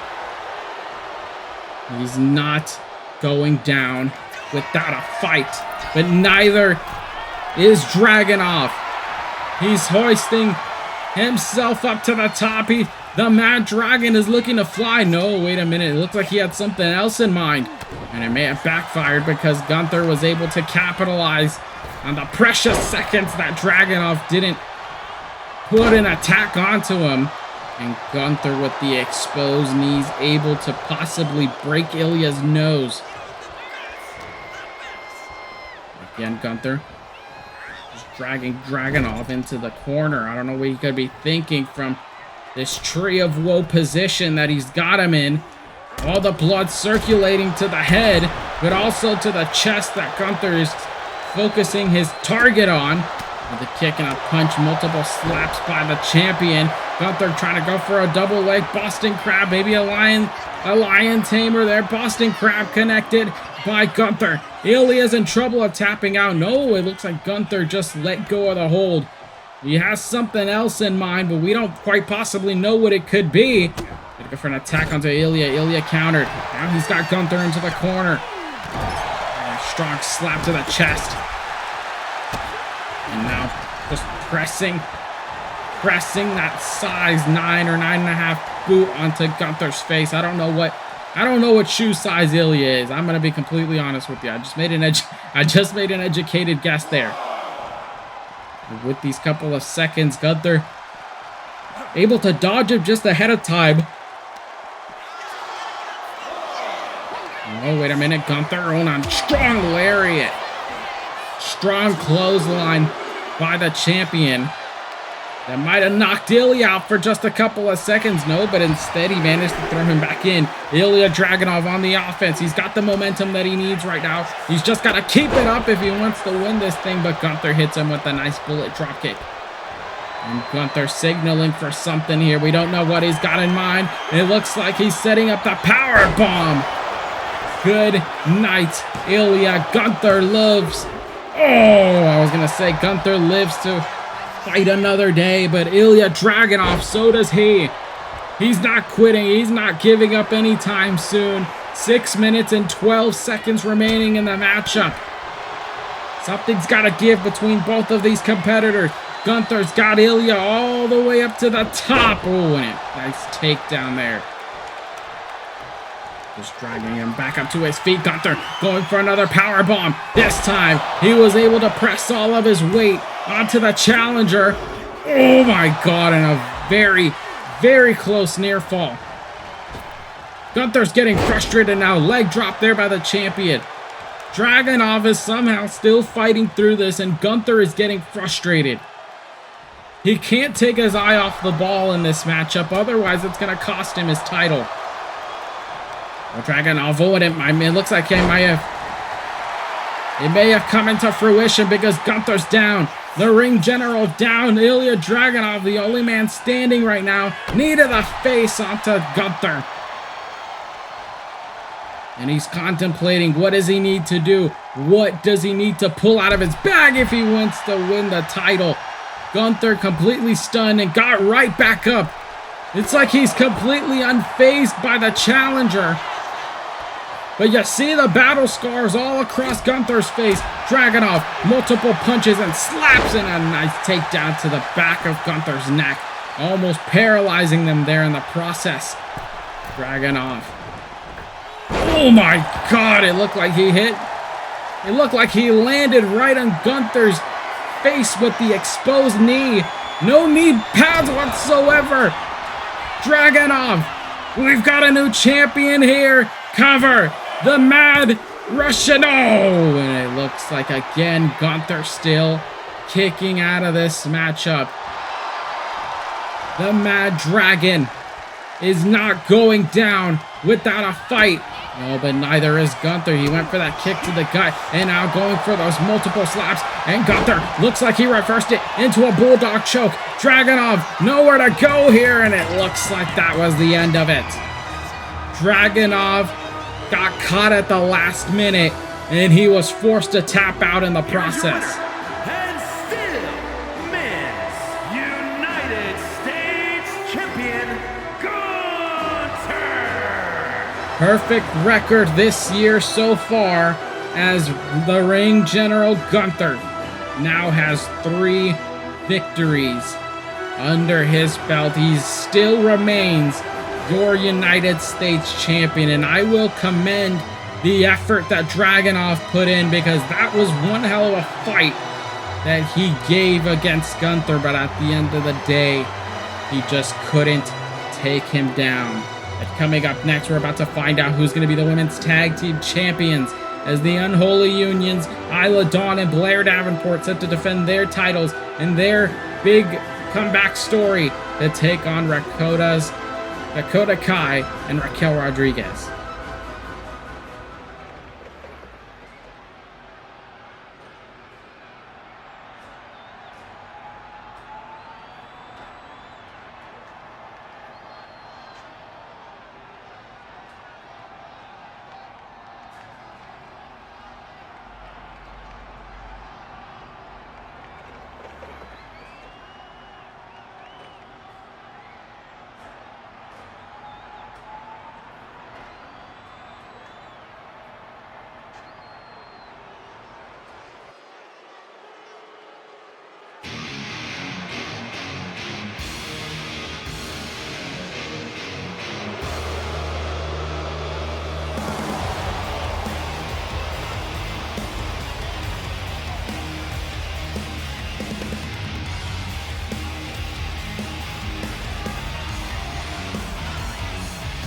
He's not going down without a fight, but neither is Dragunov. He's hoisting himself up to the top. The Mad Dragon is looking to fly. No, wait a minute. It looks like he had something else in mind. And it may have backfired because Gunther was able to capitalize on the precious seconds that Dragunov didn't put an attack onto him. And Gunther with the exposed knees able to possibly break Ilja's nose. Again, Gunther just dragging Dragunov into the corner. I don't know what he could be thinking from this tree of woe position that he's got him in. All the blood circulating to the head, but also to the chest that Gunther is focusing his target on. With a kick and a punch, multiple slaps by the champion. Gunther trying to go for a double leg Boston Crab, maybe a lion tamer there. Boston Crab connected by Gunther. Ilja's in trouble of tapping out. No, it looks like Gunther just let go of the hold. He has something else in mind, but we don't quite possibly know what it could be. Gonna go for an attack onto Ilja. Ilja countered. Now he's got Gunther into the corner. And a strong slap to the chest. And now just pressing that size 9 or 9.5 boot onto Gunther's face. I don't know what shoe size Ilja is. I'm gonna be completely honest with you. I just made an educated guess there. With these couple of seconds, Gunther able to dodge him just ahead of time. Oh, wait a minute. Gunther on strong lariat. Strong clothesline by the champion. That might have knocked Ilja out for just a couple of seconds. No, but instead he managed to throw him back in. Ilja Dragunov on the offense. He's got the momentum that he needs right now. He's just got to keep it up if he wants to win this thing. But Gunther hits him with a nice bullet dropkick. And Gunther signaling for something here. We don't know what he's got in mind. It looks like he's setting up the power bomb. Good night, Ilja. Gunther lives. Oh, I was going to say Gunther lives to fight another day, but Ilja Dragunov, so does he. He's not quitting. He's not giving up anytime soon. 6 minutes and 12 seconds remaining in the matchup. Something's got to give between both of these competitors. Gunther's got Ilja all the way up to the top. Oh, and a nice takedown there. Just dragging him back up to his feet. Gunther going for another power bomb. This time, he was able to press all of his weight onto the challenger. Oh my God, and a very, very close near fall. Gunther's getting frustrated now. Leg drop there by the champion. Dragunov is somehow still fighting through this, and Gunther is getting frustrated. He can't take his eye off the ball in this matchup, otherwise it's going to cost him his title. Well, Dragunov, it looks like it may have come into fruition because Gunther's down. The ring general down. Ilja Dragunov, the only man standing right now, knee to the face onto Gunther. And he's contemplating, what does he need to do? What does he need to pull out of his bag if he wants to win the title? Gunther completely stunned and got right back up. It's like he's completely unfazed by the challenger. But you see the battle scars all across Gunther's face. Dragunov, multiple punches and slaps in a nice takedown to the back of Gunther's neck. Almost paralyzing them there in the process. Dragunov. Oh my God, it looked like he hit. It looked like he landed right on Gunther's face with the exposed knee. No knee pads whatsoever. Dragunov, we've got a new champion here. Cover the Mad Russian. Oh, and it looks like again Gunther still kicking out of this matchup. The Mad Dragon is not going down without a fight. No, but neither is Gunther. He went for that kick to the gut and now going for those multiple slaps. And Gunther looks like he reversed it into a bulldog choke. Dragunov nowhere to go here, and it looks like that was the end of it. Dragunov got caught at the last minute, and he was forced to tap out in the process. And still, Men's United States Champion, Gunther! Perfect record this year so far, as the ring general Gunther now has 3 victories under his belt. He still remains your United States champion, and I will commend the effort that Dragunov put in, because that was one hell of a fight that he gave against Gunther, but at the end of the day, he just couldn't take him down. And coming up next, we're about to find out who's going to be the women's tag team champions, as the Unholy Unions, Isla Dawn and Blair Davenport, set to defend their titles in their big comeback story to take on Dakota Kai and Raquel Rodriguez.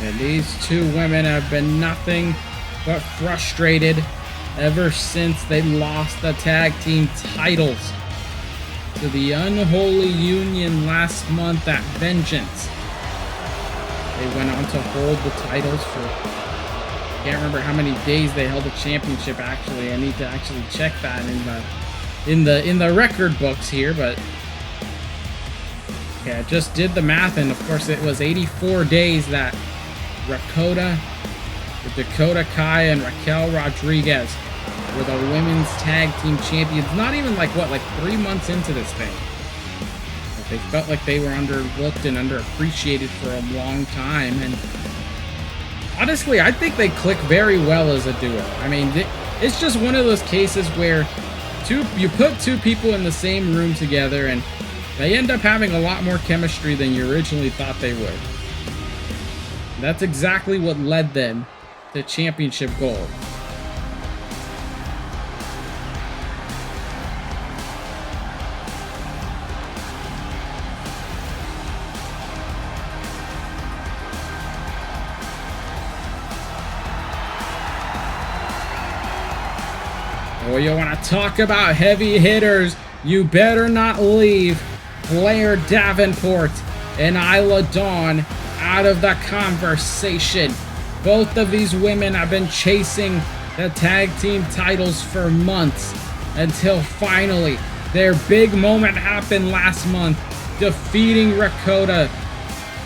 And these two women have been nothing but frustrated ever since they lost the tag team titles to the Unholy Union last month at Vengeance. They went on to hold the titles for, I can't remember how many days they held the championship. Actually, I need to actually check that in the record books here, but okay, I just did the math, and of course it was 84 days that RaKota, Dakota Kai, and Raquel Rodriguez were the women's tag team champions. Not even like 3 months into this thing. But they felt like they were underlooked and underappreciated for a long time. And honestly, I think they click very well as a duo. I mean, it's just one of those cases where you put two people in the same room together and they end up having a lot more chemistry than you originally thought they would. That's exactly what led them to championship gold. Oh, you want to talk about heavy hitters? You better not leave Blair Davenport and Isla Dawn out of the conversation. Both of these women have been chasing the tag team titles for months, until finally their big moment happened last month, defeating RaKota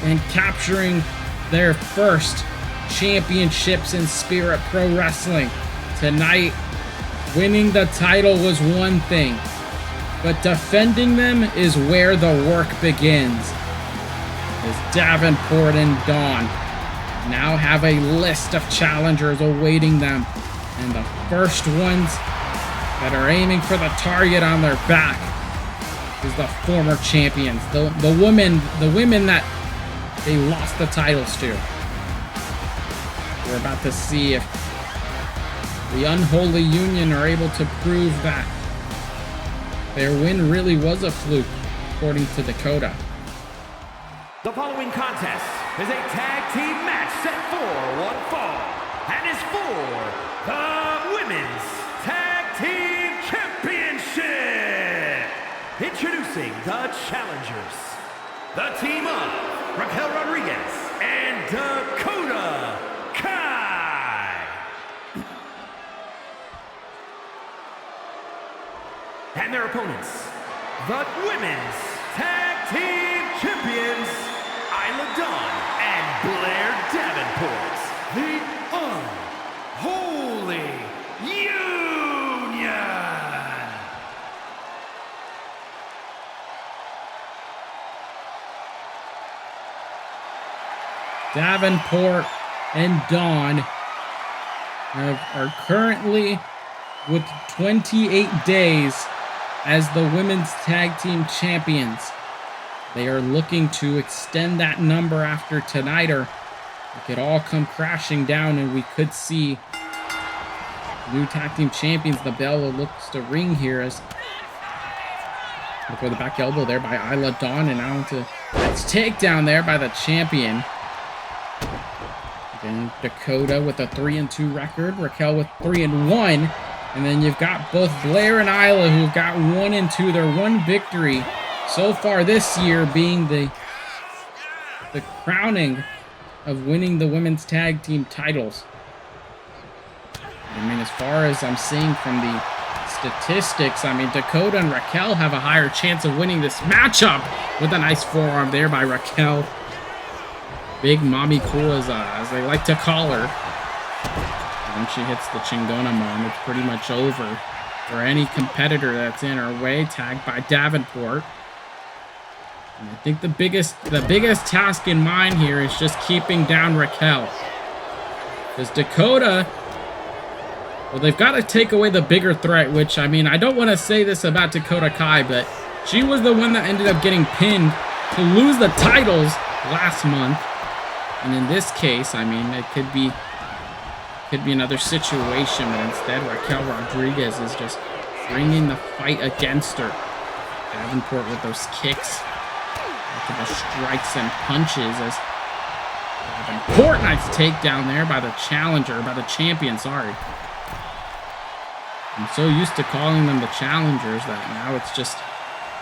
and capturing their first championships in Spirit Pro Wrestling. Tonight, winning the title was one thing, but defending them is where the work begins. As Davenport and Dawn now have a list of challengers awaiting them, and the first ones that are aiming for the target on their back is the former champions, the women that they lost the titles to. We're about to see if the Unholy Union are able to prove that their win really was a fluke, according to Dakota. The following contest is a tag team match set for one fall and is for the Women's Tag Team Championship. Introducing the challengers, the team of Raquel Rodriguez and Dakota Kai. And their opponents, the Women's Tag Team Champions, Ilja and Blair Davenport, the Unholy Union. Davenport and Dawn are currently with 28 days as the Women's Tag Team Champions. They are looking to extend that number after tonight, or it could all come crashing down and we could see new Tag Team Champions. The bell looks to ring here as before the back elbow there by Ilja Dawn, and now into its takedown there by the champion. Again, Dakota with a 3-2 record, Raquel with 3-1, and then you've got both Blair and Ilja who've got 1-2. Their one victory so far this year being the crowning of winning the women's tag team titles. I mean, as far as I'm seeing from the statistics, I mean, Dakota and Raquel have a higher chance of winning this matchup with a nice forearm there by Raquel. Big Mommy Cool, as they like to call her. When she hits the Chingona Mom, it's pretty much over for any competitor that's in her way. Tagged by Davenport. And I think the biggest task in mind here is just keeping down Raquel. Because Dakota, well, they've got to take away the bigger threat, which, I mean, I don't want to say this about Dakota Kai, but she was the one that ended up getting pinned to lose the titles last month. And in this case, I mean, it could be another situation, but instead Raquel Rodriguez is just bringing the fight against her. Davenport with those kicks, to the strikes and punches as Davenport, nice takedown there by the champion, sorry. I'm so used to calling them the challengers that now it's just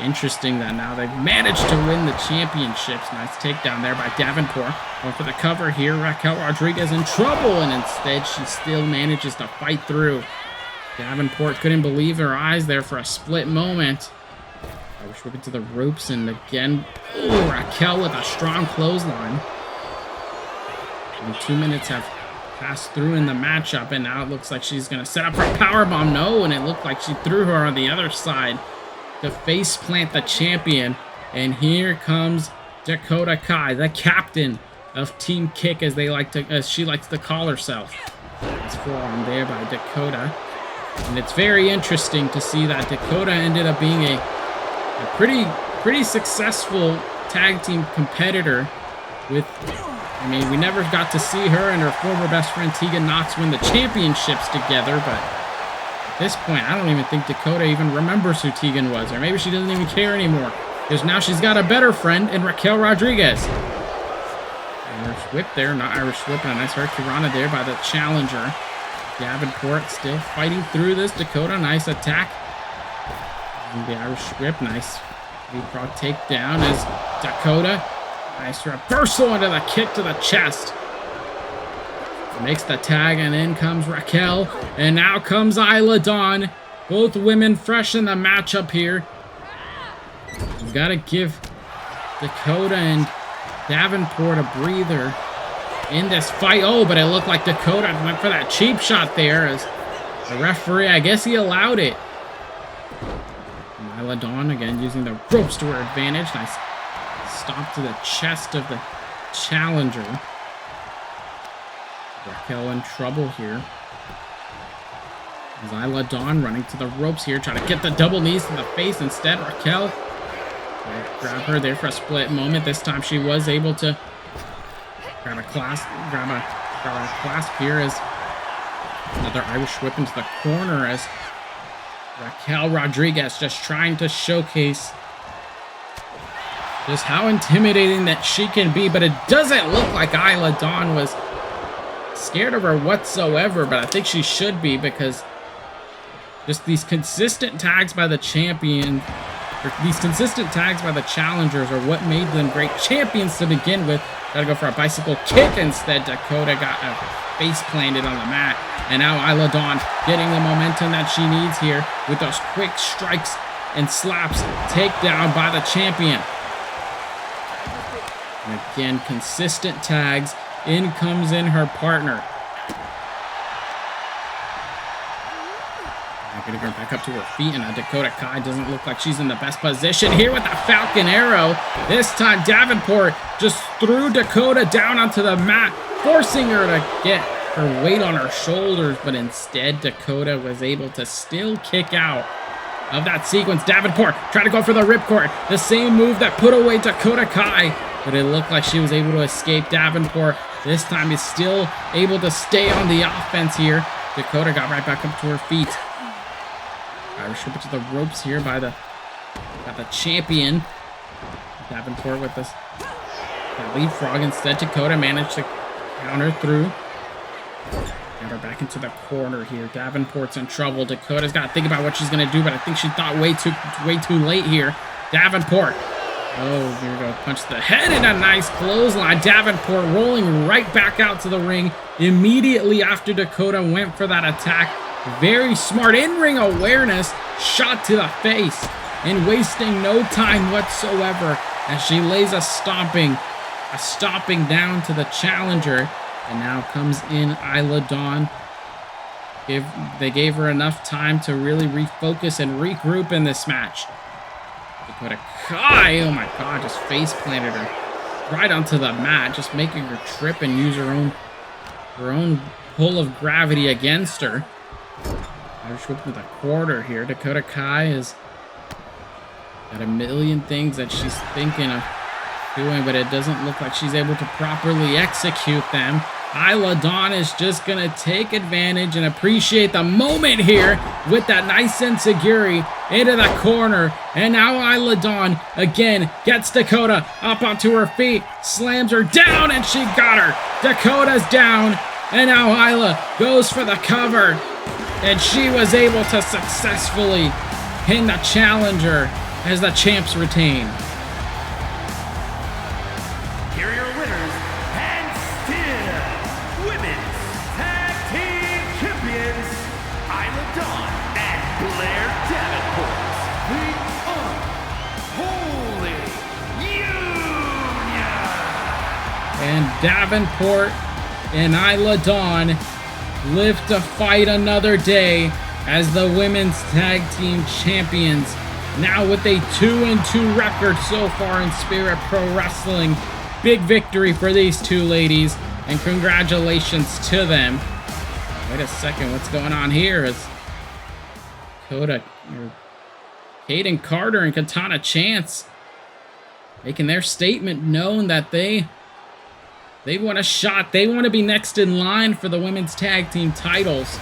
interesting that now they've managed to win the championships. Nice takedown there by Davenport. Going for the cover here. Raquel Rodriguez in trouble, and instead she still manages to fight through. Davenport couldn't believe her eyes there for a split moment. Irish whip it to the ropes, and again, ooh, Raquel with a strong clothesline. And 2 minutes have passed through in the matchup, and now it looks like she's going to set up for a powerbomb. No, and it looked like she threw her on the other side to face plant the champion. And here comes Dakota Kai, the captain of Team Kick, as she likes to call herself. It's forearm there by Dakota. And it's very interesting to see that Dakota ended up being a pretty successful tag team competitor with, I mean, we never got to see her and her former best friend Tegan Knox win the championships together, but at this point, I don't even think Dakota even remembers who Tegan was, or maybe she doesn't even care anymore, because now she's got a better friend in Raquel Rodriguez. Irish whip there, not Irish whip, and a nice Hurricanrana there by the challenger. Davenport still fighting through this. Dakota, nice attack. And the Irish whip, nice leapfrog takedown as Dakota. Nice reversal into the kick to the chest. Makes the tag, and in comes Raquel. And now comes Ilja Dawn. Both women fresh in the matchup here. You've got to give Dakota and Davenport a breather in this fight. Oh, but it looked like Dakota went for that cheap shot there as the referee, I guess he allowed it. And Ilja Dawn again using the ropes to her advantage. Nice stomp to the chest of the challenger. Raquel in trouble here. As Ilja Dawn running to the ropes here, trying to get the double knees to the face. Instead, Raquel grab her there for a split moment. This time she was able to grab a clasp here as another Irish whip into the corner as Raquel Rodriguez just trying to showcase just how intimidating that she can be, but it doesn't look like Isla Dawn was scared of her whatsoever, but I think she should be, because just these consistent tags by the champion, or these consistent tags by the challengers, are what made them great champions to begin with. Gotta go for a bicycle kick instead. Dakota got a face planted on the mat, and now Isla Dawn getting the momentum that she needs here with those quick strikes and slaps. Takedown by the champion. And again, consistent tags. In comes in her partner. Gonna go back up to her feet, and Dakota Kai doesn't look like she's in the best position here with the Falcon Arrow. This time Davenport just threw Dakota down onto the mat, forcing her to get her weight on her shoulders, but instead Dakota was able to still kick out of that sequence. Davenport tried to go for the ripcord, the same move that put away Dakota Kai, but it looked like she was able to escape. Davenport this time is still able to stay on the offense here. Dakota got right back up to her feet. Irish whip to the ropes here by the champion. Davenport with this leapfrog. Instead, Dakota managed to counter through. Got her back into the corner here. Davenport's in trouble. Dakota's got to think about what she's going to do, but I think she thought way too late here. Davenport. Oh, here we go. Punch the head and a nice clothesline. Davenport rolling right back out to the ring immediately after Dakota went for that attack. Very smart in-ring awareness, shot to the face, and wasting no time whatsoever as she lays a stomping down to the challenger. And now comes in Isla Dawn. They gave her enough time to really refocus and regroup in this match. Dakota Kai, oh my god, just face planted her right onto the mat, just making her trip and use her own pull of gravity against her. Irish whip with a quarter here. Dakota Kai has got a million things that she's thinking of doing, but it doesn't look like she's able to properly execute them. Isla Dawn is just going to take advantage and appreciate the moment here with that nice enziguri into the corner. And now Isla Dawn again gets Dakota up onto her feet, slams her down, and she got her. Dakota's down, and now Isla goes for the cover. And she was able to successfully pin the challenger as the champs retain. Here are your winners and still Women's Tag Team Champions, Isla Dawn and Blair Davenport, the Unholy Union. And Davenport and Isla Dawn live to fight another day as the Women's Tag Team Champions, now with a 2-2 record so far in Spirit Pro Wrestling. Big victory for these two ladies, and congratulations to them. Wait a second, what's going on here? Is Kaden Carter and Katana Chance making their statement known that they want a shot. They want to be next in line for the women's tag team titles.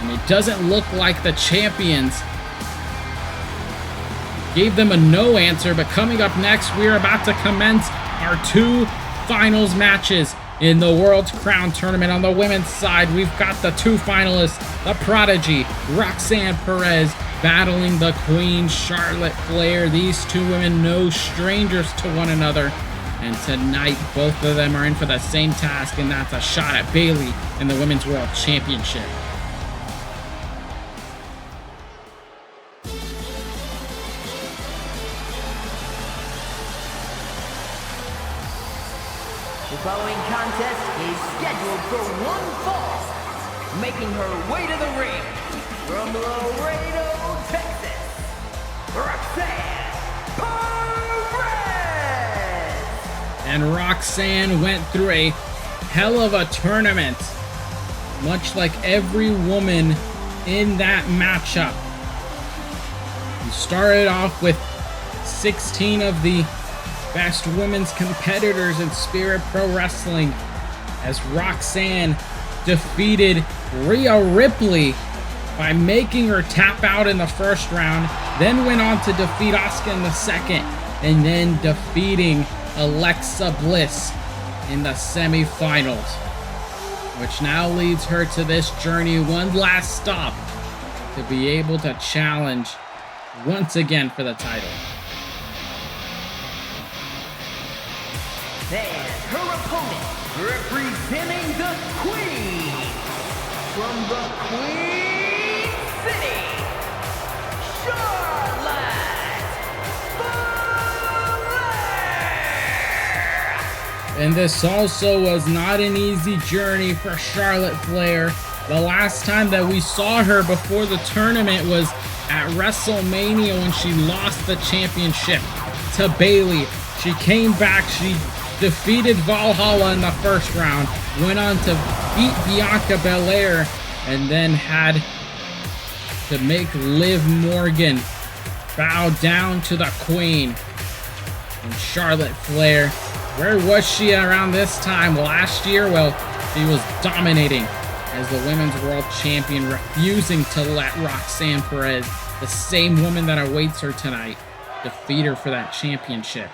And it doesn't look like the champions gave them a no answer. But coming up next, we are about to commence our two finals matches in the World's Crown Tournament. On the women's side, we've got the two finalists, the Prodigy, Roxanne Perez, battling the Queen, Charlotte Flair. These two women no strangers to one another. And tonight, both of them are in for the same task, and that's a shot at Bayley in the Women's World Championship. The following contest is scheduled for one fall. Making her way to the ring from Laredo, Texas, Roxanne Perez. And Roxanne went through a hell of a tournament, much like every woman in that matchup. We started off with 16 of the best women's competitors in Spirit Pro Wrestling as Roxanne defeated Rhea Ripley by making her tap out in the first round, then went on to defeat Asuka in the second, and then defeating Alexa Bliss in the semifinals, which now leads her to this journey, one last stop, to be able to challenge once again for the title. And her opponent, representing the Queen, from the Queen City, Charlotte Flair! And this also was not an easy journey for Charlotte Flair. The last time that we saw her before the tournament was at WrestleMania when she lost the championship to Bayley. She came back, she defeated Valhalla in the first round, went on to beat Bianca Belair, and then had to make Liv Morgan bow down to the Queen. And Charlotte Flair, where was she around this time last year? Well, she was dominating as the Women's World Champion, refusing to let Roxanne Perez, the same woman that awaits her tonight, defeat her for that championship.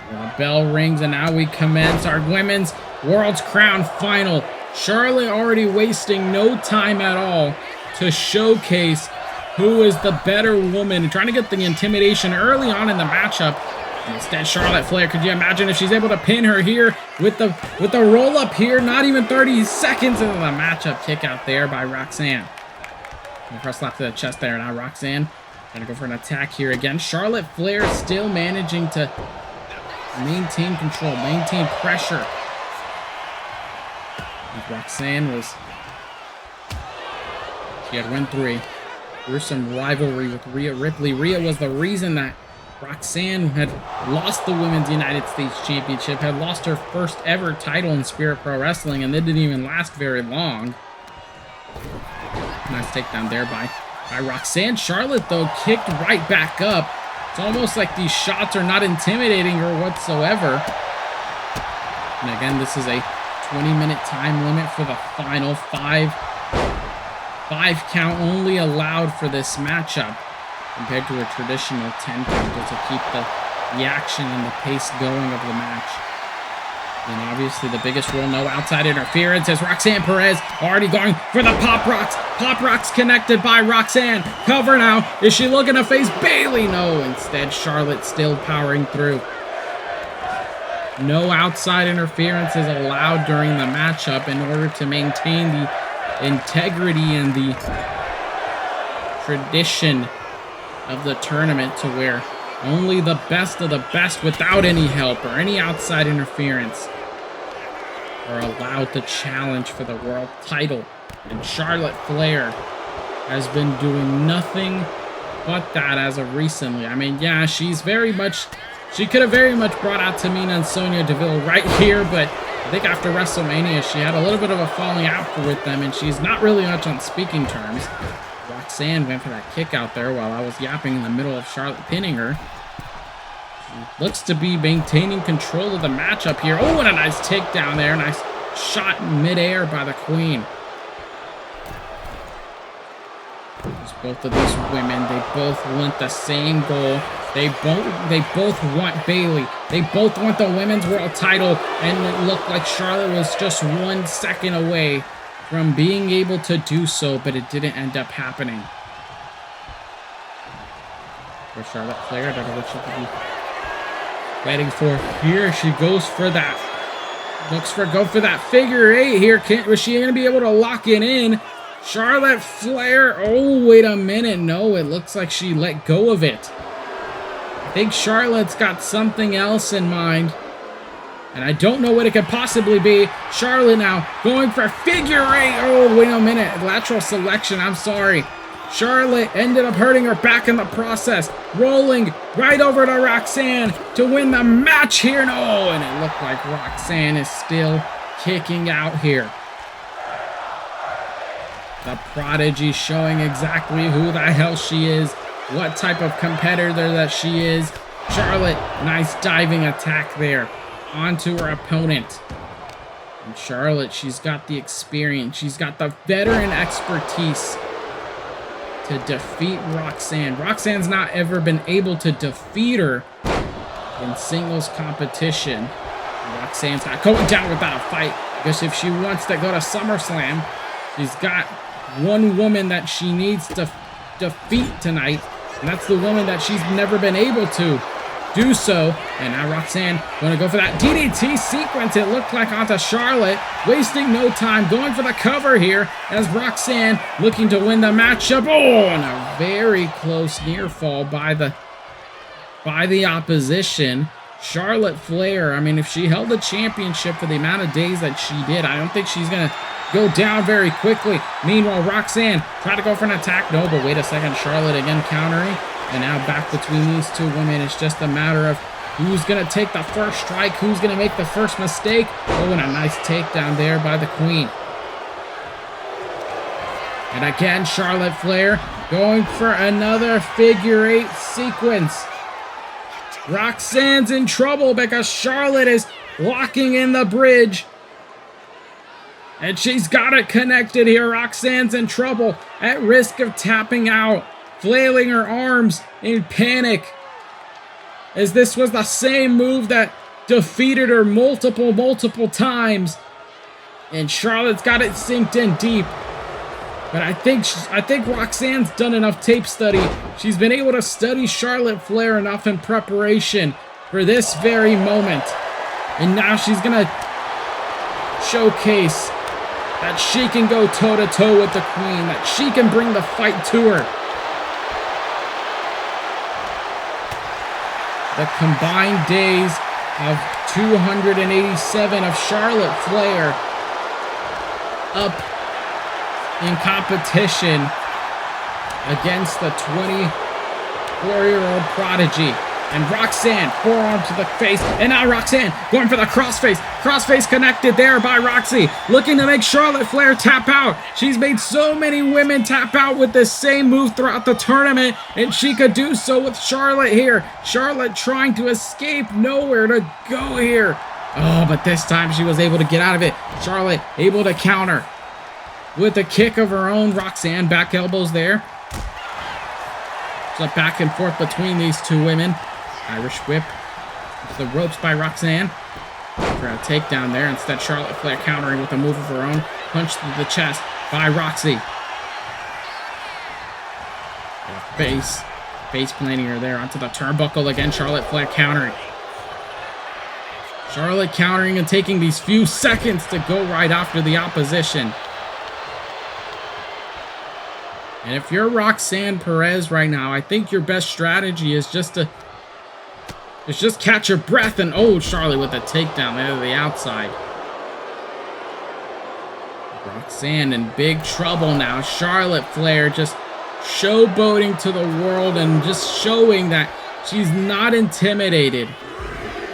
The bell rings, and now we commence our Women's World's Crown final. Charlotte already wasting no time at all to showcase who is the better woman, trying to get the intimidation early on in the matchup. Instead, Charlotte Flair, could you imagine if she's able to pin her here with the roll up here? Not even 30 seconds into the matchup, kick out there by Roxanne. And press slap to the chest there. Now Roxanne gonna go for an attack here again. Charlotte Flair still managing to maintain control, maintain pressure. Roxanne she had win 3. There's some rivalry with Rhea Ripley. Rhea was the reason that Roxanne had lost the Women's United States Championship, had lost her first ever title in Spirit Pro Wrestling, and it didn't even last very long. Nice takedown there by Roxanne. Charlotte, though, kicked right back up. It's almost like these shots are not intimidating her whatsoever. And again, this is a 20-minute time limit for the final. Five count only allowed for this matchup, compared to a traditional 10 count, to keep the action and the pace going of the match. And obviously the biggest rule, no outside interference, as Roxanne Perez already going for the Pop Rocks. Pop Rocks connected by Roxanne. Cover now. Is she looking to face Bayley? No, instead Charlotte still powering through. No outside interference is allowed during the matchup in order to maintain the integrity and the tradition of the tournament, to where only the best of the best, without any help or any outside interference, are allowed to challenge for the world title. And Charlotte Flair has been doing nothing but that as of recently. I mean, yeah, she could have very much brought out Tamina and Sonya Deville right here, but I think after WrestleMania she had a little bit of a falling out with them, and she's not really much on speaking terms. Roxanne went for that kick out there while I was yapping in the middle of Charlotte pinning her. She looks to be maintaining control of the matchup here. Oh, and a nice takedown there. Nice shot in midair by the Queen. Both of these women, they both want the same goal. They both want Bayley. They both want the Women's World title, and it looked like Charlotte was just 1 second away from being able to do so, but it didn't end up happening. For Charlotte Flair, I don't know what she could be waiting for here. She goes for that. Go for that figure 8 here. Was she going to be able to lock it in? Charlotte Flair. Oh, wait a minute. No, it looks like she let go of it. I think Charlotte's got something else in mind, and I don't know what it could possibly be. Charlotte now going for figure 8. Oh, wait a minute. Lateral selection. I'm sorry. Charlotte ended up hurting her back in the process. Rolling right over to Roxanne to win the match here. No, and it looked like Roxanne is still kicking out here. The Prodigy showing exactly who the hell she is, what type of competitor that she is. Charlotte, nice diving attack there onto her opponent. And Charlotte, she's got the experience. She's got the veteran expertise to defeat Roxanne. Roxanne's not ever been able to defeat her in singles competition. Roxanne's not going down without a fight, because if she wants to go to SummerSlam, she's got one woman that she needs to defeat tonight, and that's the woman that she's never been able to do so. And now Roxanne going to go for that DDT sequence, it looked like, onto Charlotte, wasting no time, going for the cover here as Roxanne looking to win the matchup. Oh, and a very close near fall by the opposition. Charlotte Flair, I mean, if she held the championship for the amount of days that she did, I don't think she's going to go down very quickly. Meanwhile, Roxanne tried to go for an attack. No, but wait a second. Charlotte again countering. And now back between these two women, it's just a matter of who's going to take the first strike, who's going to make the first mistake. Oh, and a nice takedown there by the Queen. And again, Charlotte Flair going for another figure 8 sequence. Roxanne's in trouble because Charlotte is locking in the bridge. And she's got it connected here. Roxanne's in trouble, at risk of tapping out, flailing her arms in panic, as this was the same move that defeated her multiple times. And Charlotte's got it synced in deep. But I think Roxanne's done enough tape study. She's been able to study Charlotte Flair enough in preparation for this very moment. And now she's going to showcase that she can go toe-to-toe with the Queen, that she can bring the fight to her. The combined days of 287 of Charlotte Flair up in competition against the 24-year-old prodigy. And Roxanne, forearm to the face, and now Roxanne going for the crossface. Crossface connected there by Roxy, looking to make Charlotte Flair tap out. She's made so many women tap out with this same move throughout the tournament, and she could do so with Charlotte here. Charlotte trying to escape, nowhere to go here. Oh, but this time she was able to get out of it. Charlotte able to counter with a kick of her own. Roxanne back elbows there. So back and forth between these two women. Irish whip to the ropes by Roxanne. For a takedown there. Instead, Charlotte Flair countering with a move of her own. Punch to the chest by Roxy. Base planting her there onto the turnbuckle again. Charlotte Flair countering. Charlotte countering and taking these few seconds to go right after the opposition. And if you're Roxanne Perez right now, I think your best strategy is just catch your breath. And oh, Charlotte with a takedown there to the outside. Roxanne in big trouble now. Charlotte Flair just showboating to the world and just showing that she's not intimidated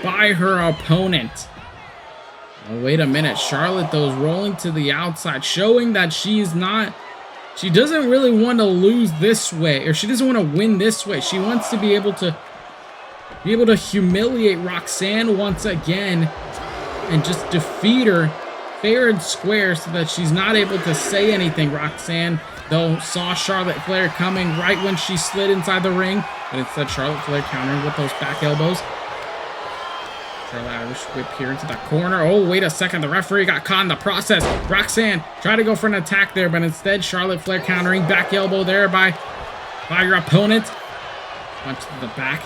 by her opponent. Oh, wait a minute. Charlotte, though, is rolling to the outside, showing that she doesn't really want to lose this way, or she doesn't want to win this way. She wants to be able to humiliate Roxanne once again and just defeat her fair and square so that she's not able to say anything. Roxanne, though, saw Charlotte Flair coming right when she slid inside the ring, but instead Charlotte Flair countering with those back elbows. Charlotte Irish whip here into the corner. Oh, wait a second. The referee got caught in the process. Roxanne tried to go for an attack there, but instead Charlotte Flair countering. Back elbow there by your opponent. Punch to the back.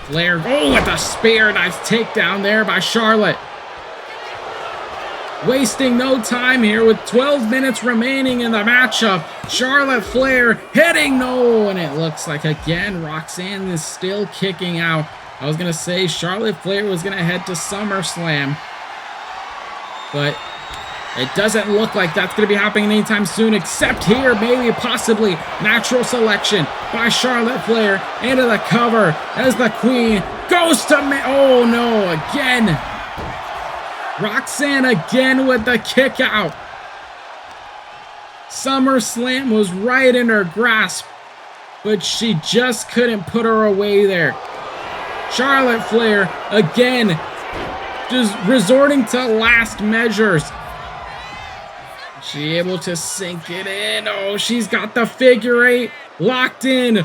Flair, oh, with a spear. Nice takedown there by Charlotte. Wasting no time here with 12 minutes remaining in the matchup. Charlotte Flair heading no, and it looks like again Roxanne is still kicking out. I was going to say Charlotte Flair was going to head to SummerSlam, but it doesn't look like that's going to be happening anytime soon, except here, maybe, possibly, natural selection by Charlotte Flair into the cover as the Queen goes to oh no, again. Roxanne again with the kick out. SummerSlam was right in her grasp, but she just couldn't put her away there. Charlotte Flair again just resorting to last measures She able to sink it in. Oh, she's got the figure eight locked in.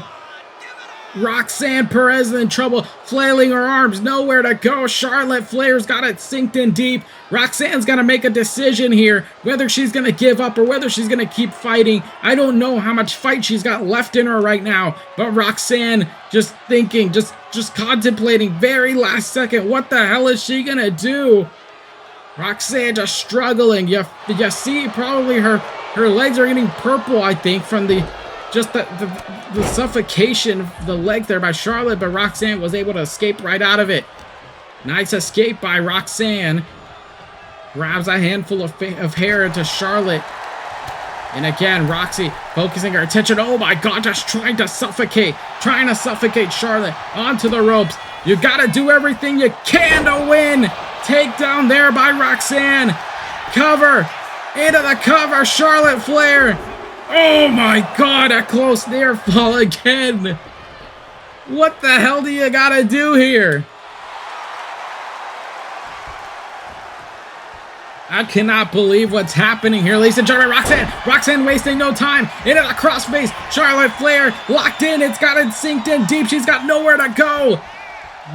Roxanne Perez in trouble, flailing her arms, nowhere to go. Charlotte Flair's got it synced in deep. Roxanne's got to make a decision here, whether she's going to give up or whether she's going to keep fighting. I don't know how much fight she's got left in her right now, but Roxanne just thinking, just contemplating very last second, what the hell is she going to do? Roxanne just struggling. You see probably her legs are getting purple, I think, from the suffocation of the leg there by Charlotte, but Roxanne was able to escape right out of it. Nice escape by Roxanne. Grabs a handful of hair into Charlotte. And again, Roxy focusing her attention. Oh my God, just trying to suffocate Charlotte onto the ropes. You gotta do everything you can to win. Takedown there by Roxanne. Cover. Into the cover, Charlotte Flair. Oh my God, a close near fall again. What the hell do you gotta do here? I cannot believe what's happening here, ladies and gentlemen. Roxanne wasting no time. Into the crossface. Charlotte Flair locked in. It's got it synced in deep. She's got nowhere to go.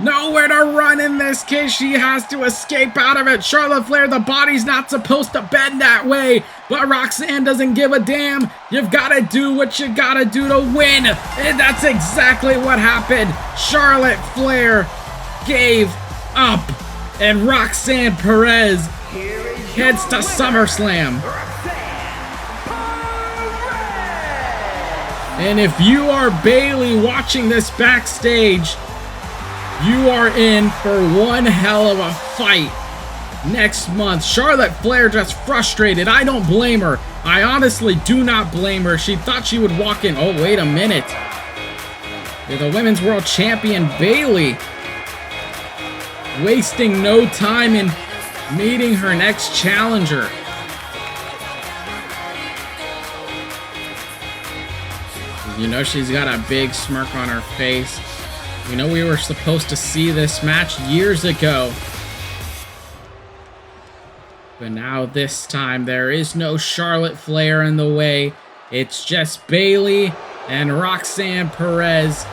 Nowhere to run in this case. She has to escape out of it. Charlotte Flair, the body's not supposed to bend that way. But Roxanne doesn't give a damn. You've got to do what you got to do to win. And that's exactly what happened. Charlotte Flair gave up. And Roxanne Perez heads to SummerSlam. And if you are Bayley watching this backstage, you are in for one hell of a fight next month. Charlotte Flair just frustrated. I don't blame her. I honestly do not blame her. She thought she would walk in. Oh, wait a minute. The Women's World Champion Bayley wasting no time in meeting her next challenger. You know she's got a big smirk on her face. You know we were supposed to see this match years ago. But now this time there is no Charlotte Flair in the way. It's just Bayley and Roxanne Perez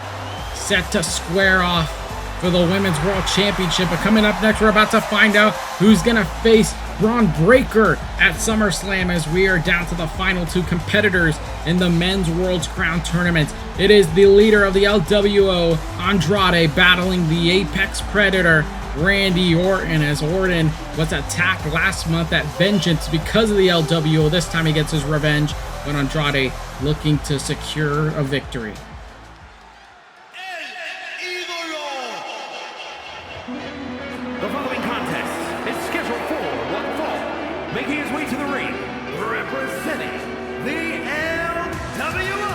set to square off for the Women's World Championship. But coming up next, we're about to find out who's going to face Braun Breaker at SummerSlam as we are down to the final two competitors in the Men's World's Crown Tournament. It is the leader of the LWO, Andrade, battling the Apex Predator, Randy Orton, as Orton was attacked last month at Vengeance because of the LWO. This time he gets his revenge, but Andrade looking to secure a victory. The following contest is scheduled for one fall. Making his way to the ring, representing the LWO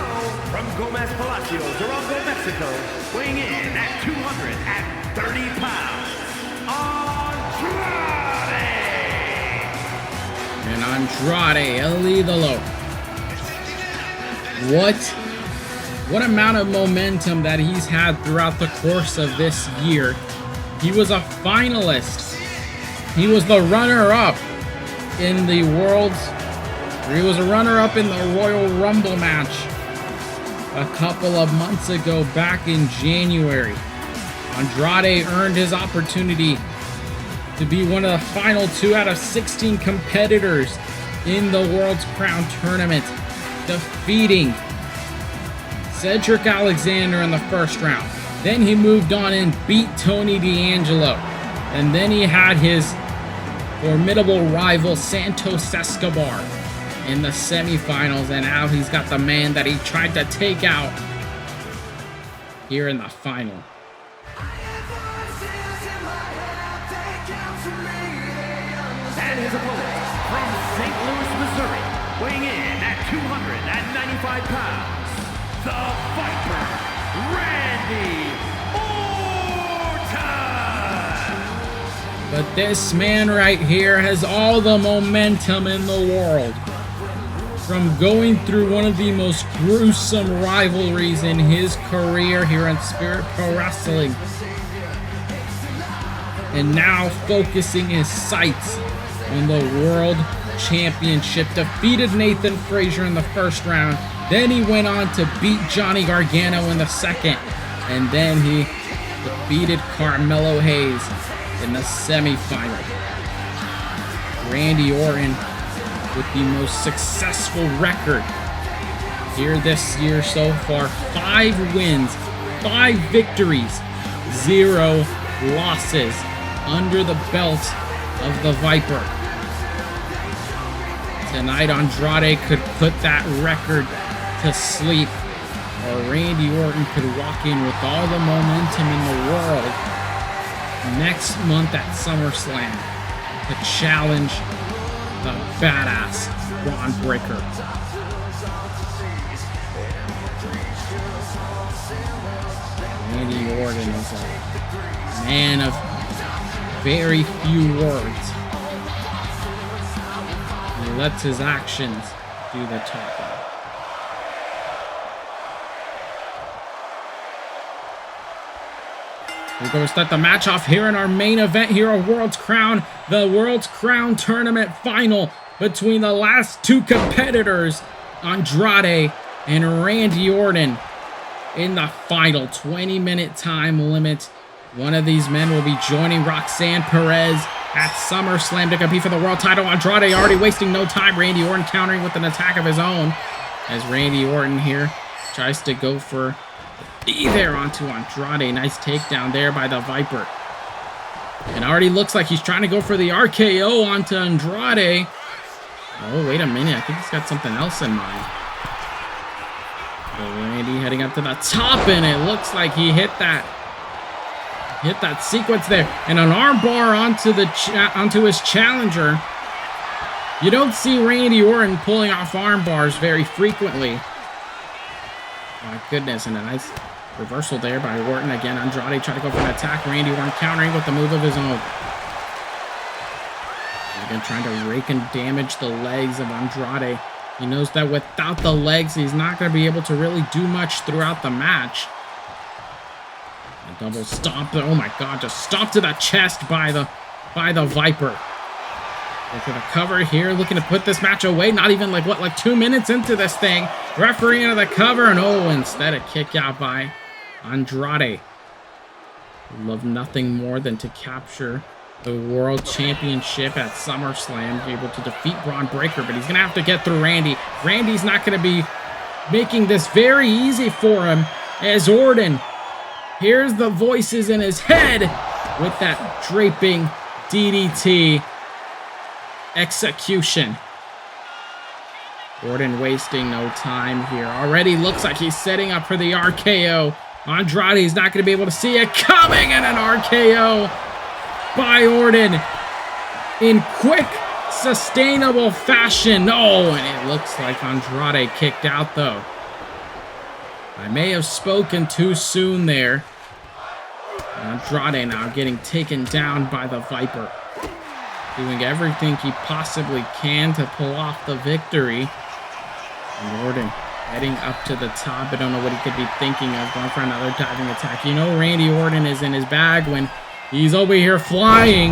from Gomez Palacios, Durango, Mexico, weighing in at 230 pounds, Andrade! And Andrade, El Idolo. What amount of momentum that he's had throughout the course of this year. He was a finalist. He was the runner-up in the he was a runner-up in the Royal Rumble match a couple of months ago back in January. Andrade earned his opportunity to be one of the final 2 out of 16 competitors in the World's Crown Tournament, defeating Cedric Alexander in the first round. Then he moved on and beat Tony D'Angelo. And then he had his formidable rival Santos Escobar in the semifinals. And now he's got the man that he tried to take out here in the final. And his opponent from St. Louis, Missouri, weighing in at 295 pounds, the Viper, Randy Orton! But this man right here has all the momentum in the world. From going through one of the most gruesome rivalries in his career here in Spirit Pro Wrestling, and now focusing his sights on the World Championship, defeated Nathan Frazier in the first round. Then he went on to beat Johnny Gargano in the second. And then he defeated Carmelo Hayes in the semifinal. Randy Orton with the most successful record here this year so far. 5 wins, 5 victories, 0 losses under the belt of the Viper. Tonight, Andrade could put that record to sleep, or Randy Orton could walk in with all the momentum in the world next month at SummerSlam to challenge the badass Braun Breaker. Randy Orton is a man of very few words. He lets his actions do the talking. We're going to start the match off here in our main event here at World's Crown, the World's Crown Tournament Final between the last 2 competitors, Andrade and Randy Orton, in the final 20-minute time limit. One of these men will be joining Roxanne Perez at SummerSlam to compete for the world title. Andrade already wasting no time. Randy Orton countering with an attack of his own, as Randy Orton here tries to go for there onto Andrade. Nice takedown there by the Viper. It already looks like he's trying to go for the RKO onto Andrade. Oh, wait a minute. I think he's got something else in mind. So Randy heading up to the top, and it looks like he hit that sequence there. And an armbar onto his challenger. You don't see Randy Orton pulling off arm bars very frequently. My goodness, and a nice reversal there by Orton. Again, Andrade trying to go for an attack. Randy Orton countering with the move of his own. Again, trying to rake and damage the legs of Andrade. He knows that without the legs, he's not going to be able to really do much throughout the match. A double stomp. Oh my God, just stomp to the chest by the Viper. Look at the cover here, looking to put this match away. Not even like 2 minutes into this thing. Referee into the cover, and oh, instead a kick out by Andrade. Love nothing more than to capture the World Championship at SummerSlam, be able to defeat Braun Breaker, but he's going to have to get through Randy. Randy's not going to be making this very easy for him, as Orton hears the voices in his head with that draping DDT execution. Orton wasting no time here. Already looks like he's setting up for the RKO. Andrade's not going to be able to see it coming, and an RKO by Orton in quick, sustainable fashion. Oh, and it looks like Andrade kicked out, though. I may have spoken too soon there. Andrade now getting taken down by the Viper. Doing everything he possibly can to pull off the victory. And Orton heading up to the top. I don't know what he could be thinking of, going for another diving attack. You know Randy Orton is in his bag when he's over here flying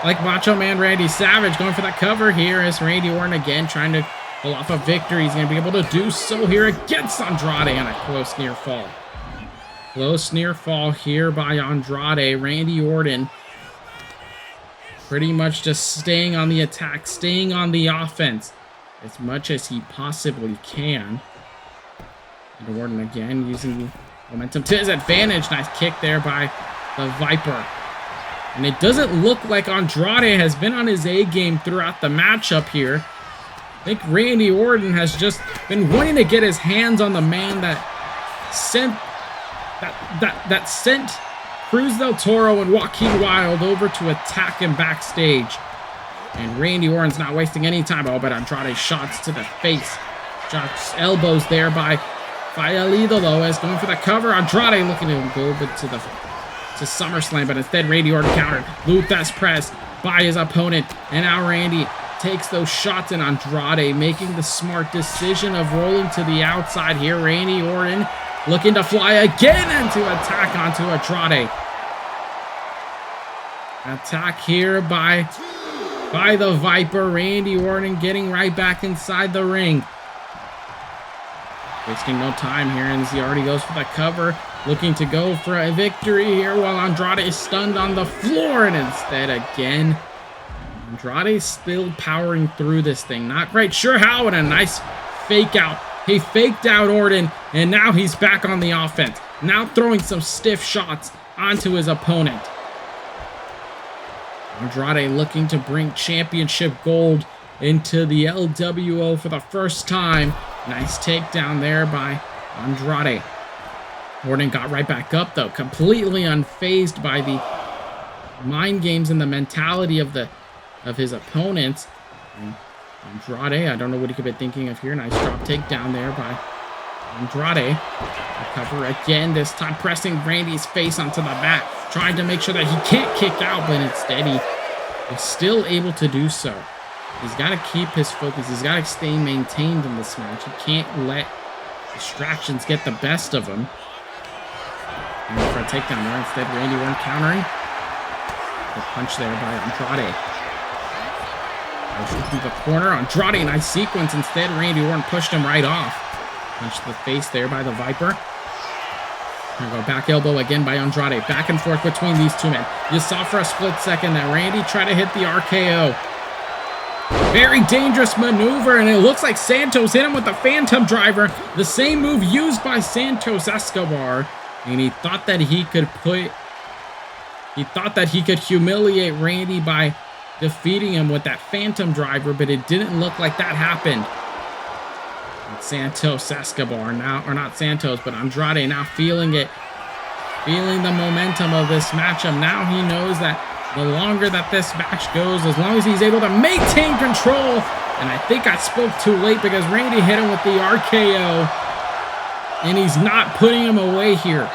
like Macho Man Randy Savage. Going for that cover here as Randy Orton again trying to pull off a victory. He's going to be able to do so here against Andrade on a close near fall. Close near fall here by Andrade. Randy Orton pretty much just staying on the attack, staying on the offense as much as he possibly can. And Orton again using momentum to his advantage. Nice kick there by the Viper. And it doesn't look like Andrade has been on his A game throughout the matchup here. I think Randy Orton has just been wanting to get his hands on the man that sent Cruz del Toro and Joaquin Wilde over to attack him backstage. And Randy Orton's not wasting any time. Oh, but Andrade shots to the face. Shots, elbows there by Idolo as going for the cover. Andrade looking to go over to SummerSlam, but instead Randy Orton countered. Luthes press by his opponent. And now Randy takes those shots, and Andrade making the smart decision of rolling to the outside here. Randy Orton looking to fly again and to attack onto Andrade. Attack here by by the Viper. Randy Orton getting right back inside the ring. Wasting no time here, and he already goes for the cover. Looking to go for a victory here while Andrade is stunned on the floor. And instead, again, Andrade still powering through this thing. Not quite sure how, and a nice fake out. He faked out Orton, and now he's back on the offense. Now throwing some stiff shots onto his opponent. Andrade looking to bring championship gold into the LWO for the first time. Nice takedown there by Andrade. Orton got right back up, though, completely unfazed by the mind games and the mentality of his opponents. And Andrade, I don't know what he could be thinking of here. Nice drop takedown there by Andrade. Recover again, this time pressing Randy's face onto the mat, trying to make sure that he can't kick out, but instead he is still able to do so. He's got to keep his focus. He's got to stay maintained in this match. He can't let distractions get the best of him. And for a takedown there, instead Randy Orton countering. The punch there by Andrade. Through the corner, Andrade, nice sequence. Instead, Randy Orton pushed him right off. Punch to the face there by the Viper. Here we go, back elbow again by Andrade. Back and forth between these two men. You saw for a split second that Randy tried to hit the RKO. Very dangerous maneuver, and it looks like Santos hit him with the Phantom Driver. The same move used by Santos Escobar. And he thought that he could humiliate Randy by defeating him with that Phantom Driver, but it didn't look like that happened. And Santos Escobar now, or not Santos, but Andrade now feeling it, feeling the momentum of this matchup. Now he knows that the longer that this match goes, as long as he's able to maintain control, and I think I spoke too late because Randy hit him with the RKO, and he's not putting him away here.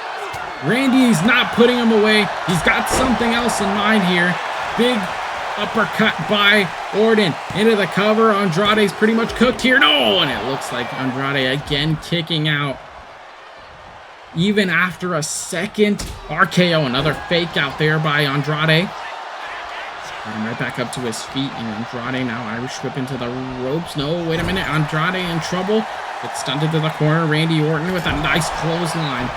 Randy's not putting him away. He's got something else in mind here. Big uppercut by Orton into the cover. Andrade's pretty much cooked here. No, and it looks like Andrade again kicking out. Even after a second RKO, another fake out there by Andrade. And right back up to his feet, and Andrade now Irish whip into the ropes. No, wait a minute. Andrade in trouble. Gets stunted to the corner. Randy Orton with a nice clothesline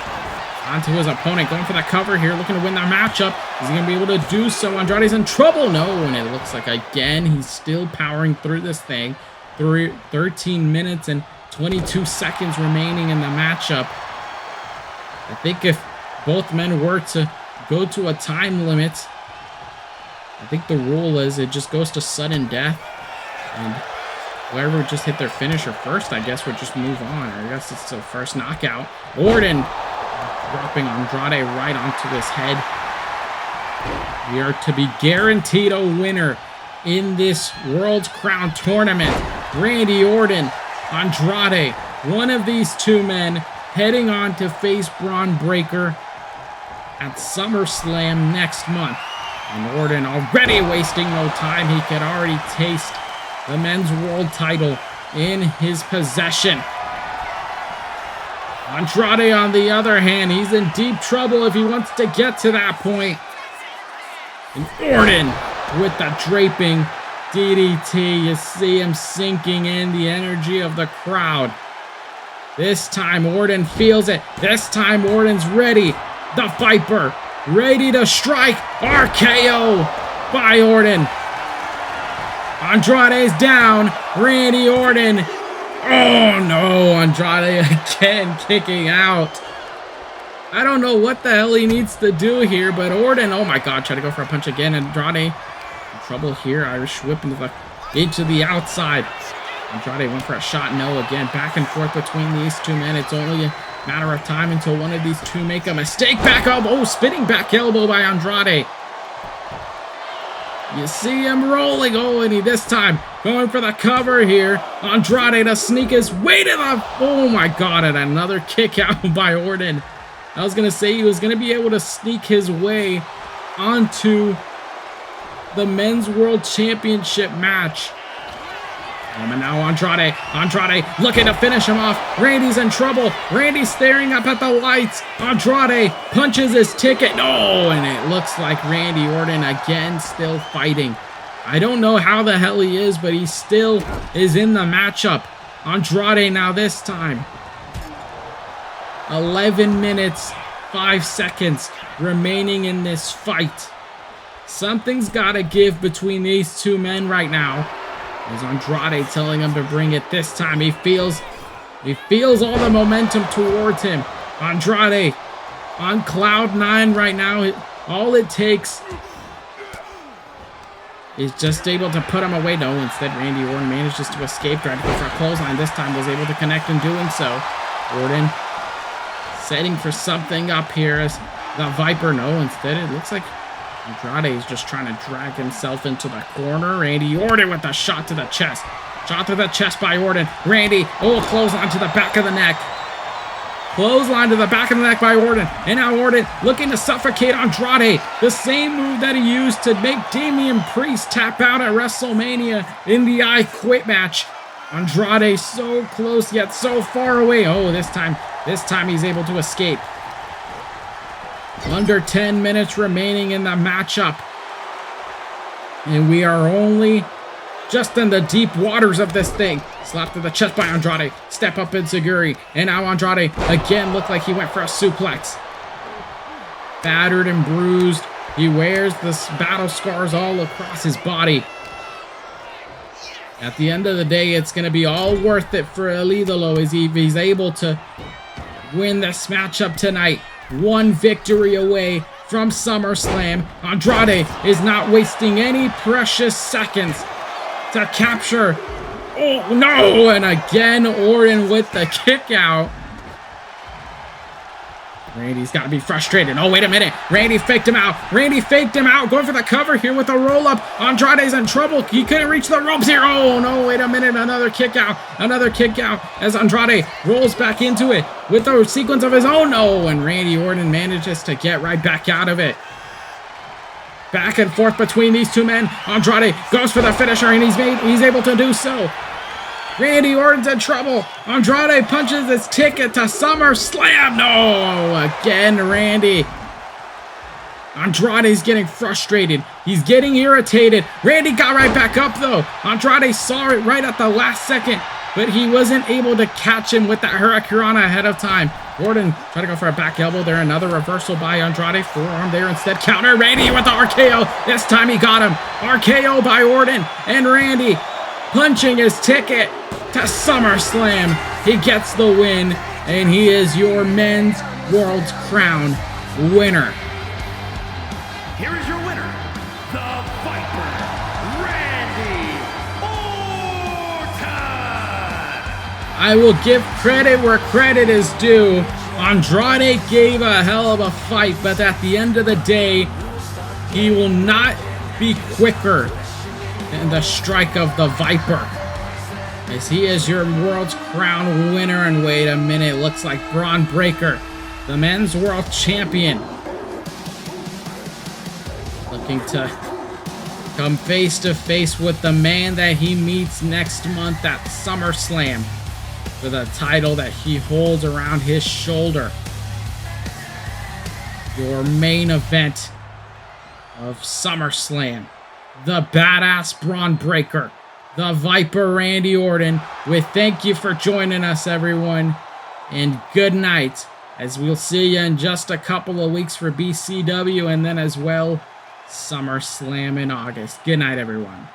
onto his opponent, going for the cover here, looking to win the matchup. Is he going to be able to do so? Andrade's in trouble. No, and it looks like, again, he's still powering through this thing. 13 minutes and 22 seconds remaining in the matchup. I think if both men were to go to a time limit, I think the rule is it just goes to sudden death. And whoever just hit their finisher first, I guess, would just move on. I guess it's the first knockout. Orton dropping Andrade right onto his head. We are to be guaranteed a winner in this World's Crown tournament. Randy Orton, Andrade, one of these two men heading on to face Braun Breaker at SummerSlam next month. And Orton already wasting no time. He could already taste the men's world title in his possession. Andrade, on the other hand, he's in deep trouble if he wants to get to that point. And Orton with the draping DDT. You see him sinking in the energy of the crowd. This time Orton feels it. This time Orton's ready. The Viper ready to strike. RKO by Orton. Andrade's down. Randy Orton. Oh no, Andrade again kicking out. I don't know what the hell he needs to do here, but Orton, oh my god, try to go for a punch again. Andrade in trouble here. Irish whip into the outside. Andrade went for a shot, no, again. Back and forth between these two men. It's only a matter of time until one of these two make a mistake. Back elbow, oh, spinning back elbow by Andrade. You see him rolling. Oh, and he this time going for the cover here. Andrade to sneak his way to the... Oh my god, and another kick out by Orton. I was going to say he was going to be able to sneak his way onto the Men's World Championship match. And now Andrade looking to finish him off. Randy's in trouble. Randy's staring up at the lights. Andrade punches his ticket. No, and it looks like Randy Orton again still fighting. I don't know how the hell he is, but he still is in the matchup. Andrade now this time. 11 minutes, 5 seconds remaining in this fight. Something's got to give between these two men right now. There's Andrade telling him to bring it this time. He feels all the momentum towards him. Andrade on cloud 9 right now. All it takes is just able to put him away. No, instead Randy Orton manages to escape, tried to go for a clothesline. This time was able to connect in doing so. Orton setting for something up here as the Viper. No, instead it looks like Andrade is just trying to drag himself into the corner. Randy Orton with a shot to the chest. Shot to the chest by Orton. Randy, clothesline to the back of the neck. Clothesline to the back of the neck by Orton. And now Orton looking to suffocate Andrade. The same move that he used to make Damian Priest tap out at WrestleMania in the I Quit match. Andrade so close yet so far away. Oh, this time he's able to escape. Under 10 minutes remaining in the matchup. And we are only just in the deep waters of this thing. Slap to the chest by Andrade. Step up in Seguri. And now Andrade again looked like he went for a suplex. Battered and bruised. He wears the battle scars all across his body. At the end of the day, it's going to be all worth it for El Idolo as he's able to win this matchup tonight. One victory away from SummerSlam. Andrade is not wasting any precious seconds to capture. Oh no! And again, Orton with the kick out. Randy's got to be frustrated. Oh, wait a minute. Randy faked him out. Going for the cover here with a roll-up. Andrade's in trouble. He couldn't reach the ropes here. Oh, no. Wait a minute. Another kick out as Andrade rolls back into it with a sequence of his own. No, and Randy Orton manages to get right back out of it. Back and forth between these two men. Andrade goes for the finisher, and he's able to do so. Randy Orton's in trouble. Andrade punches his ticket to SummerSlam. No, again, Randy. Andrade's getting frustrated. He's getting irritated. Randy got right back up, though. Andrade saw it right at the last second, but he wasn't able to catch him with that Hurricanrana ahead of time. Orton tried to go for a back elbow there. Another reversal by Andrade. Forearm there instead. Counter. Randy with the RKO. This time he got him. RKO by Orton. And Randy punching his ticket to SummerSlam. He gets the win, and he is your Men's World's Crown winner. Here is your winner, the Viper, Randy Orton. I will give credit where credit is due. Andrade gave a hell of a fight, but at the end of the day, he will not be quicker than the strike of the Viper, as he is your World's Crown winner. And wait a minute, looks like Braun Breaker, the Men's World Champion, looking to come face to face with the man that he meets next month at SummerSlam for the title that he holds around his shoulder. Your main event of SummerSlam, the badass Braun Breaker, the Viper Randy Orton. We thank you for joining us, everyone, and good night, as we'll see you in just a couple of weeks for BCW, and then as well SummerSlam in August. Good night, everyone.